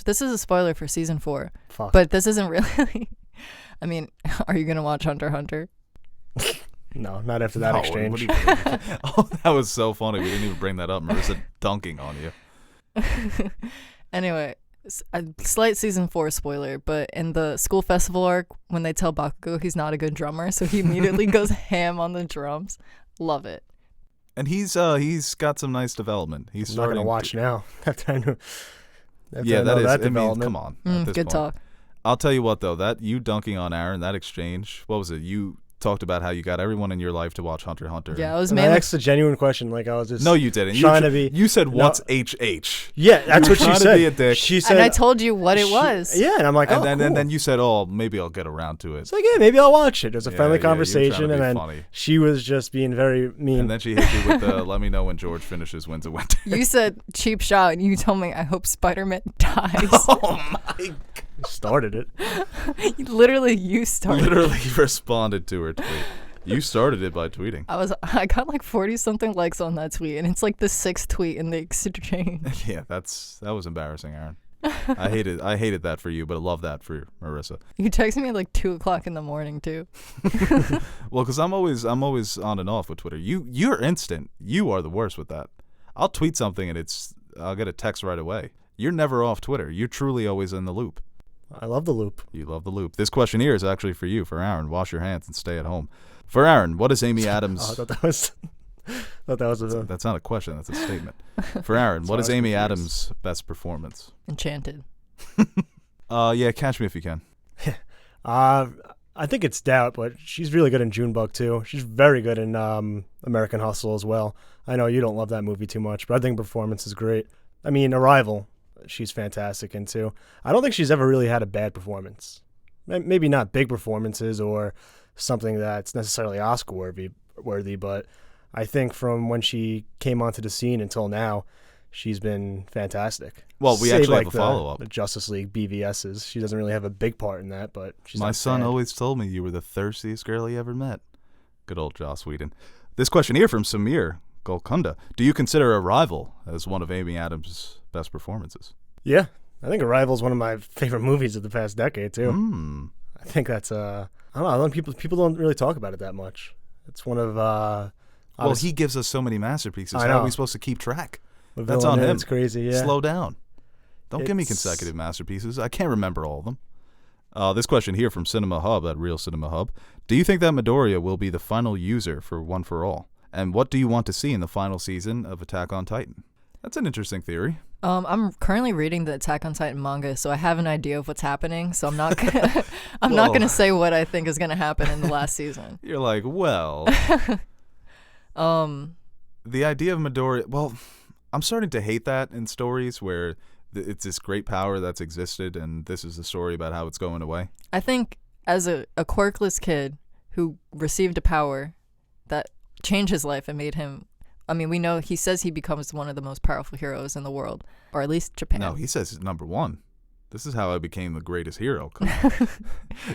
this is a spoiler for season 4, Fuck. but this isn't really, I mean, are you going to watch Hunter x Hunter? No, not after that No, exchange. what do you mean? Oh, that was so funny. We didn't even bring that up. Marissa dunking on you. Anyway, a slight season 4 spoiler, but in the school festival arc, when they tell Bakugo he's not a good drummer, so he immediately goes ham on the drums. Love it. And he's got some nice development. He's I'm not starting gonna watch now. After I know Yeah, that is. that I mean, development. come on. at this Good point. talk. I'll tell you what, though, that you dunking on Aaron, that exchange, what was it? You talked about how you got everyone in your life to watch Hunter x Hunter. Yeah, I was And I mainly. asked a genuine question. Like, I was just No, you didn't. trying to be. You said, No. what's HH? Yeah, that's what she trying to said. be a dick. She said, And I told you what it was. Yeah, and I'm like, And oh, then cool. and then you said, oh, maybe I'll get around to it. It's like, yeah, maybe I'll watch it. It was a Yeah, friendly yeah, you were trying conversation, to and be then funny. she was just being very mean. And then she hit you with the, let me know when George finishes Winds of Winter. You said cheap shot, and you told me I hope Spider-Man dies. Oh, my Started it. Literally, you started. Literally responded to her tweet. You started it by tweeting. I got like 40 something likes on that tweet, and it's like the 6th tweet in the exchange. Yeah, that was embarrassing, Aaron. I hated that for you, but I love that for Marissa. You texted me at like 2:00 in the morning too. Well, because I'm always on and off with Twitter. You're instant. You are the worst with that. I'll tweet something and I'll get a text right away. You're never off Twitter. You're truly always in the loop. I love the loop. You love the loop. This question here is actually for you, for Aaron. Wash your hands and stay at home. For Aaron, what is Amy Adams? Oh, I thought that was a. That's not a question. That's a statement. For Aaron, what is Amy Adams' best performance? Enchanted. Yeah, catch me if you can. I think it's Doubt, but she's really good in Junebug too. She's very good in American Hustle as well. I know you don't love that movie too much, but I think performance is great. I mean, Arrival, she's fantastic in too. I don't think she's ever really had a bad performance. Maybe not big performances or something that's necessarily Oscar worthy, but I think from when she came onto the scene until now, she's been fantastic. Well, we Save, actually like, have a follow-up. The Justice League BVSs. She doesn't really have a big part in that, but she's My not son bad. always told me you were the thirstiest girl he ever met. Good old Joss Whedon. This question here from Samir Golkunda. Do you consider Arrival as one of Amy Adams' best performances? Yeah, I think Arrival is one of my favorite movies of the past decade too. Hmm. I think that's I don't know. People don't really talk about it that much. It's one of Well, he gives us so many masterpieces. I How know. are we supposed to keep track? with That's on Villeneuve, him. It's crazy. Yeah. Slow down. Don't give me It's- consecutive masterpieces. I can't remember all of them. This question here from Cinema Hub at Real Cinema Hub. Do you think that Midoriya will be the final user for One for All? And what do you want to see in the final season of Attack on Titan? That's an interesting theory. I'm currently reading the Attack on Titan manga, so I have an idea of what's happening. So I'm not gonna, not gonna say what I think is gonna happen in the last season. You're like, well, the idea of Midoriya. Well, I'm starting to hate that in stories where it's this great power that's existed, and this is the story about how it's going away. I think as a quirkless kid who received a power that changed his life and made him. I mean, we know he says he becomes one of the most powerful heroes in the world, or at least Japan. No, he says number one. This is how I became the greatest hero.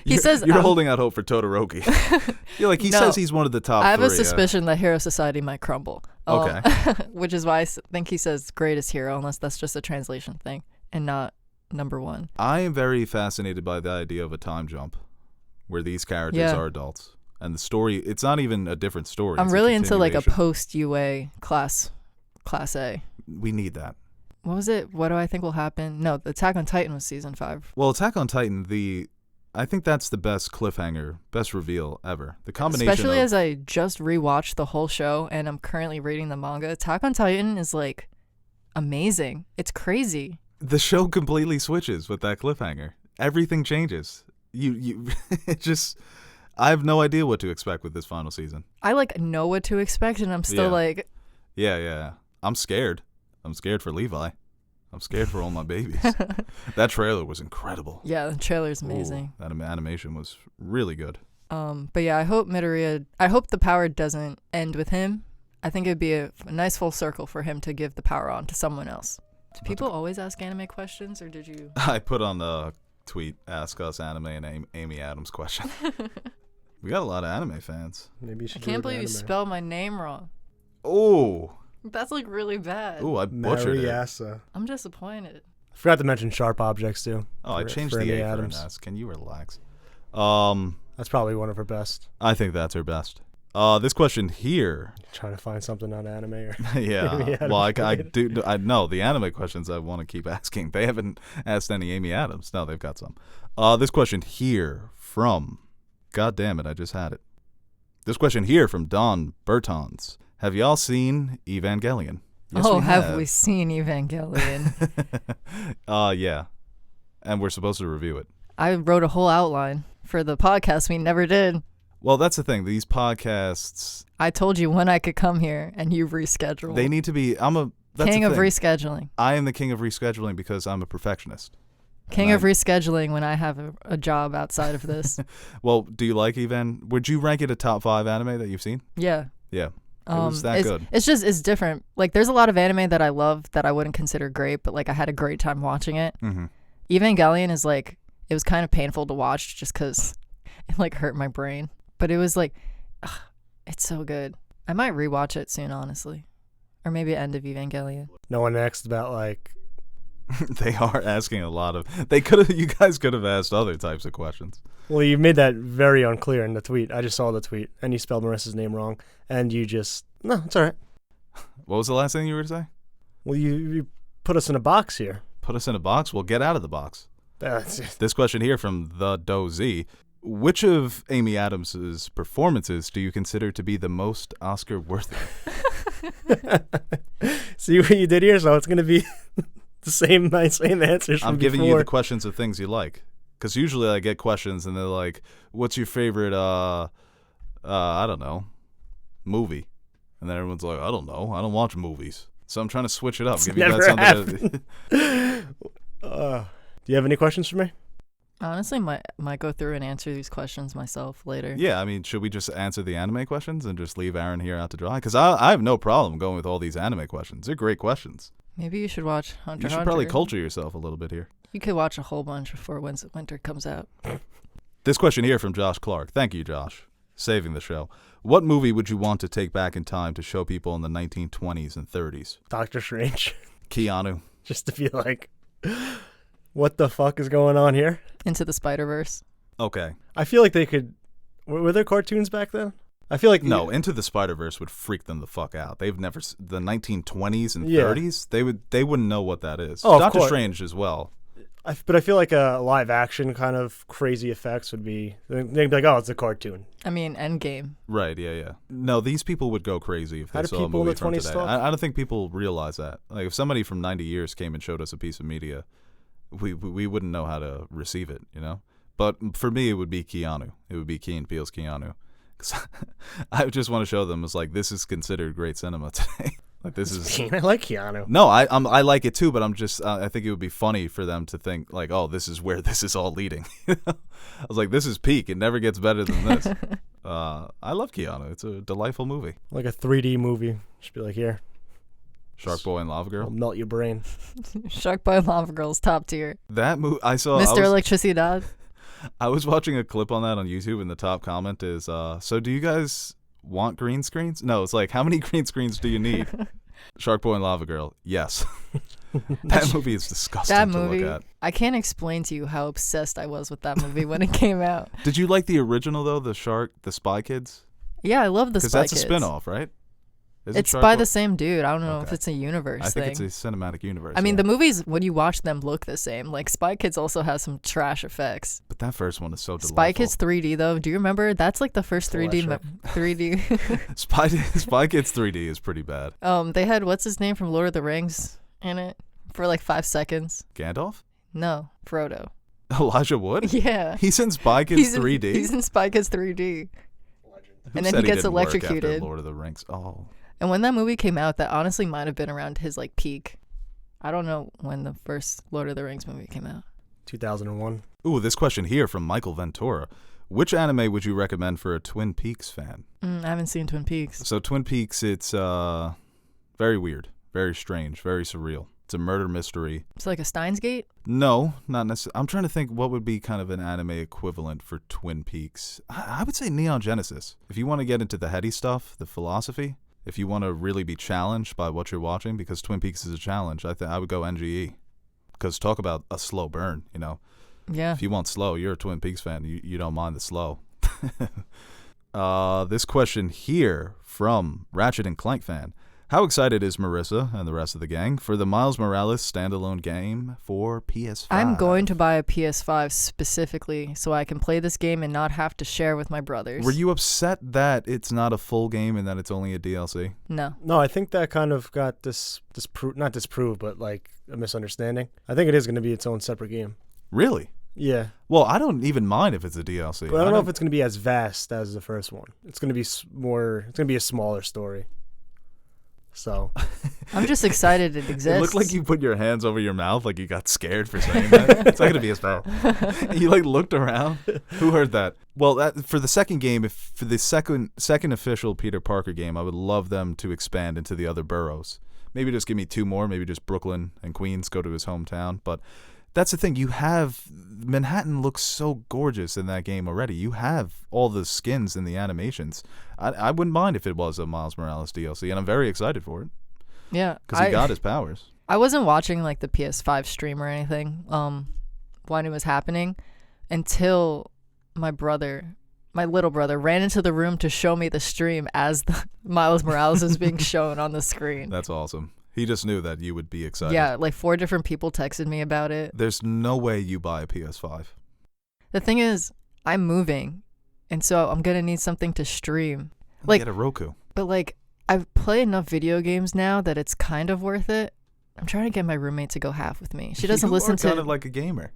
He says you're holding out hope for Todoroki. You're like, he No. says he's one of the top I have three. a suspicion that Hero Society might crumble. Okay. Which is why I think he says greatest hero, unless that's just a translation thing and not number one. I am very fascinated by the idea of a time jump where these characters Yeah. are adults. And the story, it's not even a different story. I'm it's really into like a continuation. post-UA class A. We need that. What was it? What do I think will happen? No, the Attack on Titan was season 5. Well, Attack on Titan, I think that's the best cliffhanger, best reveal ever. The combination Especially of, as I just rewatched the whole show and I'm currently reading the manga. Attack on Titan is like amazing. It's crazy. the show completely switches with that cliffhanger. Everything changes. You it just, I have no idea what to expect with this final season. I like know what to expect and I'm still Yeah. like, Yeah. I'm scared. I'm scared for Levi. I'm scared for all my babies. That trailer was incredible. yeah, the trailer's amazing. Ooh, that animation was really good. But yeah, I hope the power doesn't end with him. I think it'd be a nice full circle for him to give the power on to someone else. Do people always ask anime questions, or did you? I put on the tweet, ask us anime and Amy Adams question. We got a lot of anime fans. Maybe you I should can't do believe you anime. spelled my name wrong. Oh, That's like really bad. I butchered it. Mariassa. I'm disappointed. I forgot to mention sharp objects too. Oh, I for- changed for the Amy A for an Adams. S. Can you relax? That's probably one of her best. I think that's her best. This question here. Trying to find something on anime or Yeah. Amy Adams Well, I related. I know the anime questions I want to keep asking. They haven't asked any Amy Adams. No, they've got some. This question here from, God damn it, I just had it. This question here from Don Bertons. Have y'all seen Evangelion? Yes, Have we seen Evangelion? Yeah. And we're supposed to review it. I wrote a whole outline for the podcast we never did. Well, that's the thing. These podcasts, I told you when I could come here, and you rescheduled. they need to be. That's king the of thing. rescheduling. I am the king of rescheduling because I'm a perfectionist. King of rescheduling when I have a job outside of this. Well, do you like even? Would you rank it a top 5 anime that you've seen? Yeah. Yeah. It was that good. It's different. Like, there's a lot of anime that I love that I wouldn't consider great, but like I had a great time watching it. Mm-hmm. Evangelion is like, it was kind of painful to watch just because it like hurt my brain. But it was like, it's so good. I might rewatch it soon, honestly. Or maybe end of Evangelion. No one asked about like. They are asking a lot of. You guys could have asked other types of questions. Well, you made that very unclear in the tweet. I just saw the tweet, and you spelled Marissa's name wrong, and you just no, it's all right. What was the last thing you were to say? Well, you put us in a box here. Put us in a box? Well, get out of the box. That's it. This question here from the Dozy. Which of Amy Adams' performances do you consider to be the most Oscar worthy? See what you did here? So it's going to be the same answers from I'm giving before. you the questions of things you like. Because usually I get questions and they're like, what's your favorite, I don't know, movie? And then everyone's like, I don't know. I don't watch movies. So I'm trying to switch it up. It's Give you never guys something Do you have any questions for me? Honestly, might go through and answer these questions myself later. Yeah, I mean, should we just answer the anime questions and just leave Aaron here out to dry? Because I have no problem going with all these anime questions. They're great questions. Maybe you should watch Hunter x You should probably culture yourself a little bit here. You could watch a whole bunch before winter comes out. This question here from Josh Clark. Thank you, Josh. Saving the show. What movie would you want to take back in time to show people in the 1920s and 30s? Doctor Strange. Keanu. Just to be like, what the fuck is going on here? Into the Spider-Verse. Okay. I feel like they could. Were there cartoons back then? I feel like no. Into the Spider-Verse would freak them the fuck out. They've never the 1920s and Yeah. 30s. They wouldn't know what that is. Oh, of Doctor course. Strange as well. But I feel like a live action kind of crazy effects would be. They'd be like, oh, it's a cartoon. I mean, Endgame. Right. Yeah. No, these people would go crazy if How they do saw a people in movie the from 20s today. talk? I don't think people realize that. Like, if somebody from 90 years came and showed us a piece of media, we wouldn't know how to receive it. You know. But for me, it would be Keanu. It would be Key and Peele's Keanu. I just want to show them as like, this is considered great cinema today. Like, this is. I like Keanu. No, I like it too, but I'm just I think it would be funny for them to think like, oh, this is where this is all leading. I was like, this is peak. It never gets better than this. I love Keanu. It's a delightful movie. Like a 3D movie. Just be like, here, Shark Boy and Lava I'll Girl. melt your brain. Shark Boy and Lava Girl's top tier. That movie I saw. Mr. Electricidad. I was watching a clip on that on YouTube, and the top comment is, so do you guys want green screens? No, it's like, how many green screens do you need? Shark Boy and Lava Girl. Yes. That movie is disgusting That to movie, look at. I can't explain to you how obsessed I was with that movie when it came out. Did you like the original, though, the Spy Kids? Yeah, I love the Spy Because Kids. that's a spinoff, right? Isn't It's Shark by Boy- the same dude. I don't know if Okay. it's a universe I think thing. it's a cinematic universe. I mean, yeah. the movies, when you watch them, look the same. Like, Spy Kids also has some trash effects. But that first one is so delightful. Spy Kids 3D, though, do you remember? That's like the first 3D. Electric. 3D. Spy Kids 3D is pretty bad. They had, what's his name from Lord of the Rings in it for like 5 seconds. Gandalf? No, Frodo. Elijah Wood? Yeah. He's in Spy Kids He's 3D? He's in Spy Kids 3D. Who and then said he gets didn't work after electrocuted. Lord of the Rings. Oh. And when that movie came out, that honestly might have been around his like peak. I don't know when the first Lord of the Rings movie came out. 2001. Ooh, this question here from Michael Ventura. Which anime would you recommend for a Twin Peaks fan? I haven't seen Twin Peaks. So Twin Peaks, it's very weird, very strange, very surreal. It's a murder mystery. It's like a Steins Gate? No, not necessarily. I'm trying to think what would be kind of an anime equivalent for Twin Peaks. I would say Neon Genesis. If you want to get into the heady stuff, the philosophy, if you want to really be challenged by what you're watching, because Twin Peaks is a challenge, I would go NGE. Because talk about a slow burn, you know. Yeah. If you want slow, you're a Twin Peaks fan. You don't mind the slow. This question here from Ratchet and Clank fan. How excited is Marissa and the rest of the gang for the Miles Morales standalone game for PS5? I'm going to buy a PS5 specifically so I can play this game and not have to share with my brothers. Were you upset that it's not a full game and that it's only a DLC? No. No, I think that kind of got not disproved, but like a misunderstanding. I think it is going to be its own separate game. Really? Yeah. Well, I don't even mind if it's a DLC. But I don't know if it's going to be as vast as the first one. It's going to be more. It's going to be a smaller story. So I'm just excited it exists. It looked like you put your hands over your mouth, like you got scared for saying that. It's not going to be as bad. You like looked around. Who heard that? Well, for the second game, for the second official Peter Parker game, I would love them to expand into the other boroughs. Maybe just give me 2 more. Maybe just Brooklyn and Queens, go to his hometown. But that's the thing. You have Manhattan looks so gorgeous in that game already. You have all the skins and the animations. I wouldn't mind if it was a Miles Morales DLC, and I'm very excited for it. Yeah, because he got his powers. I wasn't watching like the PS5 stream or anything when it was happening until my little brother, ran into the room to show me the stream as the Miles Morales is being shown on the screen. That's awesome. He just knew that you would be excited. Yeah, like 4 different people texted me about it. There's no way you buy a PS5. The thing is, I'm moving, and so I'm going to need something to stream. Like, get a Roku. But like, I've played enough video games now that it's kind of worth it. I'm trying to get my roommate to go half with me. She doesn't listen to... You are kind of like a gamer.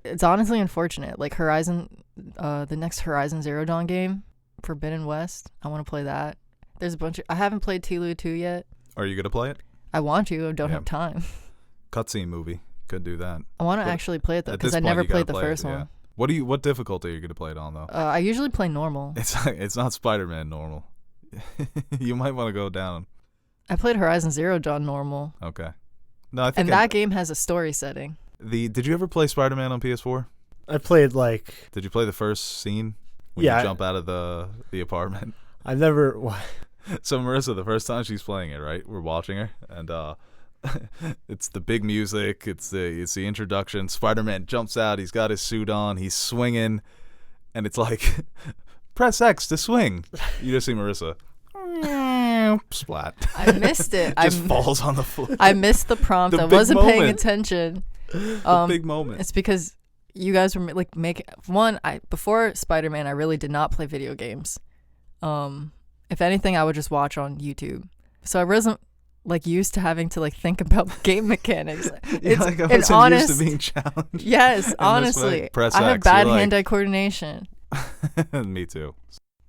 It's honestly unfortunate. Like the next Horizon Zero Dawn game, Forbidden West, I want to play that. There's a bunch of... I haven't played TLOU 2 yet. Are you going to play it? I want to. I don't have time. Cutscene movie. Could do that. I want to actually play it though, because I never played the first one. What difficulty are you going to play it on though? I usually play normal. It's not Spider-Man normal. You might want to go down. I played Horizon Zero Dawn normal. Okay. No, I think that game has a story setting. Did you ever play Spider-Man on PS4? I played Did you play the first scene when you jump out of the apartment? I've never. So Marissa, the first time she's playing it, right? We're watching her, and it's the big music. It's the introduction. Spider-Man jumps out. He's got his suit on. He's swinging, and it's like, press X to swing. You just see Marissa. Splat. I missed it. Just falls on the floor. I missed the prompt. I wasn't paying attention. The big moment. It's because you guys were like making before Spider-Man. I really did not play video games. If anything, I would just watch on YouTube. So I wasn't like used to having to like think about game mechanics. I wasn't used to being challenged. Yes, honestly, I have bad hand-eye coordination. Me too.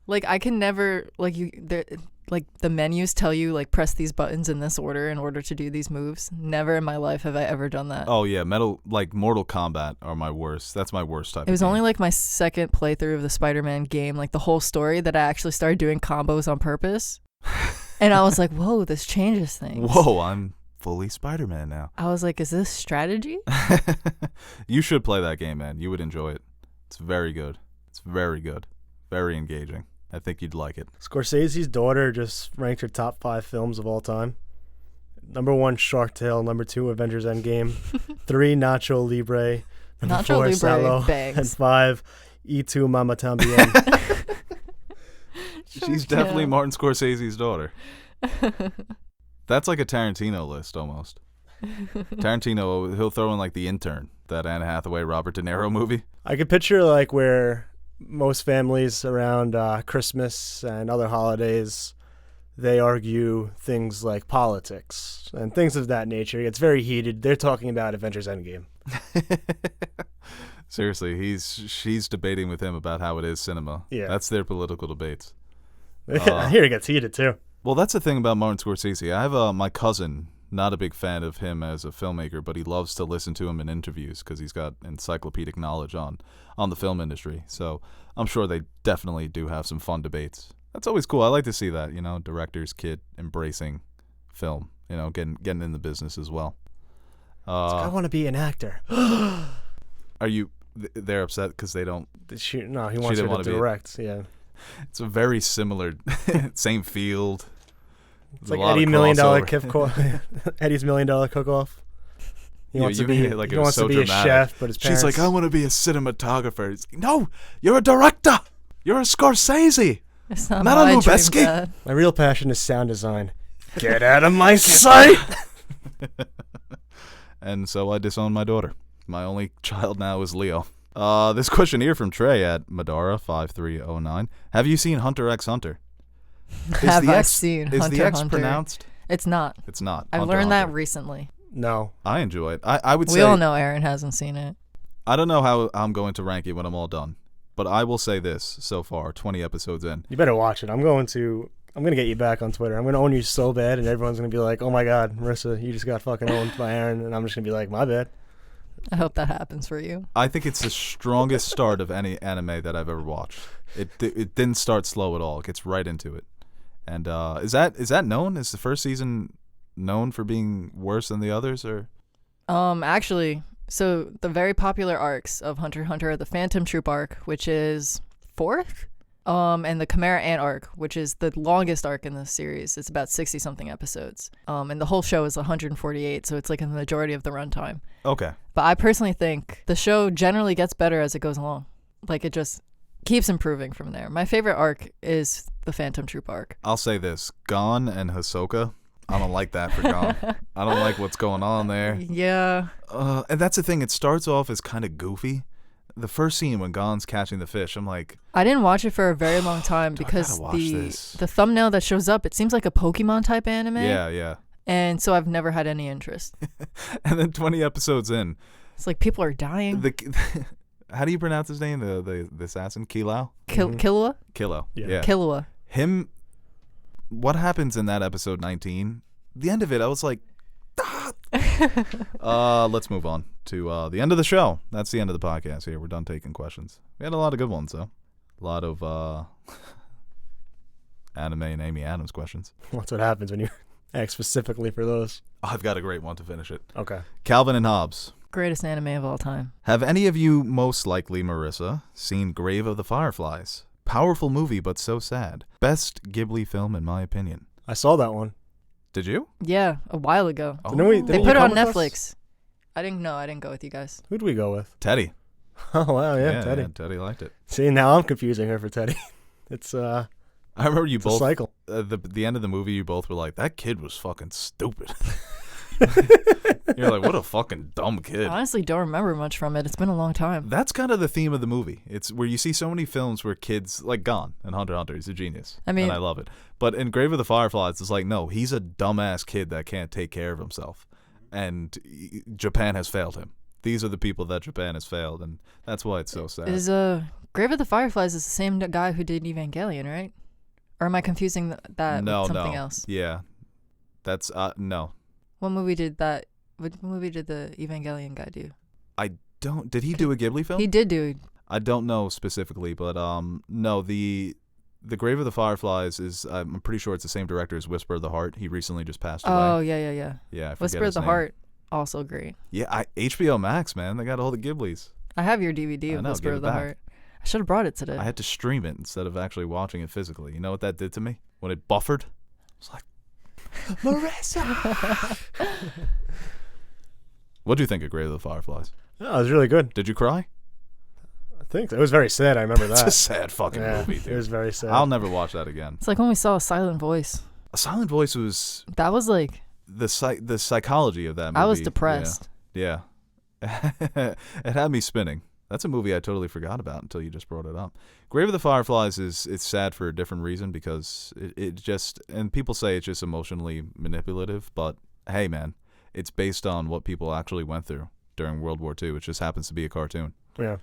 Like I can never like the menus tell you like press these buttons in this order in order to do these moves. Never in my life have I ever done that. Oh yeah, Mortal Kombat are my worst. That's my worst type. It was only like my second playthrough of the Spider-Man game, like the whole story, that I actually started doing combos on purpose. And I was like, whoa, this changes things. Whoa, I'm fully Spider-Man now. I was like, is this strategy? You should play that game, man. You would enjoy it. It's very good. It's very good. Very engaging. I think you'd like it. Scorsese's daughter just ranked her top 5 films of all time. Number 1, Shark Tale. Number 2, Avengers Endgame. 3, Nacho Libre. Number Nacho 4, Libre Salo. bangs. And 5, Y2 Mama Tambien. She's definitely Martin Scorsese's daughter. That's like a Tarantino list almost. Tarantino, he'll throw in like The Intern, that Anne Hathaway, Robert De Niro movie. I could picture like where most families around Christmas and other holidays, they argue things like politics and things of that nature. It's very heated. They're talking about Avengers Endgame. Seriously, she's debating with him about how it is cinema. Yeah. That's their political debates. I hear it gets heated too. Well, that's the thing about Martin Scorsese. I have my cousin, not a big fan of him as a filmmaker, but he loves to listen to him in interviews because he's got encyclopedic knowledge on the film industry. So I'm sure they definitely do have some fun debates. That's always cool. I like to see that, director's kid embracing film, getting in the business as well. I want to be an actor. Are you? They're upset because they don't. He wants her to direct. Yeah. It's a very similar, same field. It's like Eddie's $1 million Eddie's $1 million cook-off. He wants to be a chef, but his parents... She's like, I want to be a cinematographer. He's like, no, you're a director. You're a Scorsese. It's not a Lubeski. My real passion is sound design. Get out of my sight! And so I disown my daughter. My only child now is Leo. This question here from Trey at Madara5309. Have you seen Hunter x Hunter? Have I seen Hunter x Hunter? Is the X pronounced? It's not. It's not. I've learned that recently. No. I enjoy it. I would say... We all know Aaron hasn't seen it. I don't know how I'm going to rank it when I'm all done, but I will say this so far, 20 episodes in. You better watch it. I'm going to get you back on Twitter. I'm going to own you so bad, and everyone's going to be like, oh my God, Marissa, you just got fucking owned by Aaron. And I'm just going to be like, my bad. I hope that happens for you. I think it's the strongest start of any anime that I've ever watched. It didn't start slow at all. It gets right into it. And is that known? Is the first season known for being worse than the others, or? Actually, so the very popular arcs of Hunter x Hunter are the Phantom Troop arc, which is 4th, and the Chimera Ant arc, which is the longest arc in the series. It's about 60-something episodes. And the whole show is 148, so it's like a majority of the runtime. Okay. But I personally think the show generally gets better as it goes along. Like, it just keeps improving from there. My favorite arc is the Phantom Troop arc. I'll say this. Gon and Hisoka, I don't like that for Gon. I don't like what's going on there. Yeah. And that's the thing. It starts off as kind of goofy. The first scene when Gon's catching the fish, I'm like... I didn't watch it for a very long time because the thumbnail that shows up, it seems like a Pokemon type anime. Yeah. And so I've never had any interest. And then 20 episodes in... It's like people are dying. How do you pronounce his name? The assassin? Killua? Killua? Killua. Yeah. Killua. Him... What happens in that episode 19? The end of it, I was like... Let's move on to the end of the show. That's the end of the podcast here. We're done taking questions. We had a lot of good ones, though. A lot of anime and Amy Adams questions. That's what happens when you ask specifically for those. I've got a great one to finish it. Okay. Calvin and Hobbes. Greatest anime of all time. Have any of you, most likely Marissa, seen Grave of the Fireflies? Powerful movie, but so sad. Best Ghibli film, in my opinion. I saw that one. Did you? Yeah, a while ago. Oh. They put it on Netflix. I didn't go with you guys. Who'd we go with? Teddy. Oh, wow, yeah, Teddy. Yeah, Teddy liked it. See, now I'm confusing her for Teddy. It's I remember you both. A cycle. The end of the movie, you both were like, "That kid was fucking stupid." You're like, "What a fucking dumb kid." I honestly don't remember much from it. It's been a long time. That's kind of the theme of the movie. It's where you see so many films where kids, like Gon and Hunter x Hunter, he's a genius. I mean, and I love it. But in Grave of the Fireflies, it's like, no, he's a dumbass kid that can't take care of himself, and Japan has failed him. These are the people that Japan has failed, and that's why it's so sad. Is Grave of the Fireflies is the same guy who did Evangelion, right? Or am I confusing that with something else? Yeah, that's no. What movie did that? What movie did the Evangelion guy do? I don't. Did he do a Ghibli film? He did do. I don't know specifically, but no. The Grave of the Fireflies is. I'm pretty sure it's the same director as Whisper of the Heart. He recently just passed away. Oh yeah. Yeah, I forget Whisper of his the name. Heart, also great. Yeah, HBO Max, man. They got all the Ghiblis. I have your DVD of Whisper of the Heart. I should have brought it today. I had to stream it instead of actually watching it physically. You know what that did to me? When it buffered, I was like, Marissa. What do you think of Grave of the Fireflies? Oh, it was really good. Did you cry? I think so. It was very sad. I remember that. It's a sad fucking movie, dude. It was very sad. I'll never watch that again. It's like when we saw A Silent Voice. A Silent Voice was... That was like... The psychology of that movie. I was depressed. Yeah. It had me spinning. That's a movie I totally forgot about until you just brought it up. Grave of the Fireflies it's sad for a different reason because it just... And people say it's just emotionally manipulative, but hey, man, it's based on what people actually went through during World War II. It just happens to be a cartoon. Yeah.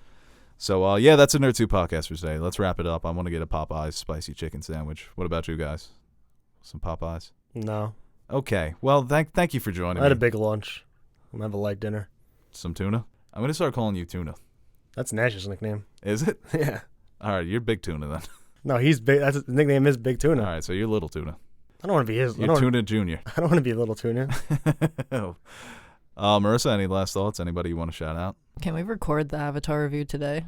So, yeah, that's a Nerd 2 podcast for today. Let's wrap it up. I want to get a Popeyes spicy chicken sandwich. What about you guys? Some Popeyes? No. Okay. Well, thank you for joining me. I had a big lunch. I'm going to have a light dinner. Some tuna? I'm going to start calling you Tuna. That's Nash's nickname. Is it? Yeah. All right, you're Big Tuna then. No, he's big. His nickname is Big Tuna. All right, so you're Little Tuna. I don't want to be his. You're Tuna Junior. I don't want to be Little Tuna. Marissa, any last thoughts? Anybody you want to shout out? Can we record the Avatar review today?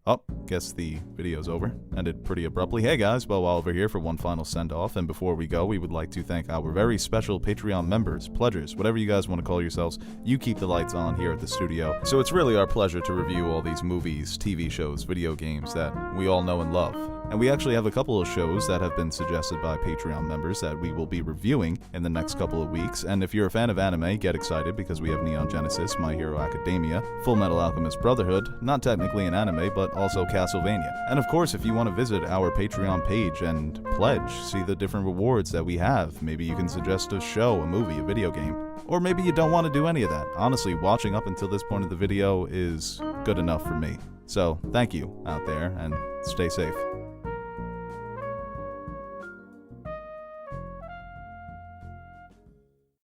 Oh, guess the video's over. Ended pretty abruptly. Hey guys, well, while we're here for one final send-off, and before we go, we would like to thank our very special Patreon members, pledgers, whatever you guys want to call yourselves. You keep the lights on here at the studio. So it's really our pleasure to review all these movies, TV shows, video games that we all know and love. And we actually have a couple of shows that have been suggested by Patreon members that we will be reviewing in the next couple of weeks. And if you're a fan of anime, get excited because we have Neon Genesis, My Hero Academia, Full Metal Alchemist Brotherhood, not technically an anime, but also Castlevania. And of course, if you want to visit our Patreon page and pledge, see the different rewards that we have. Maybe you can suggest a show, a movie, a video game. Or maybe you don't want to do any of that. Honestly, watching up until this point of the video is good enough for me. So, thank you out there, and stay safe.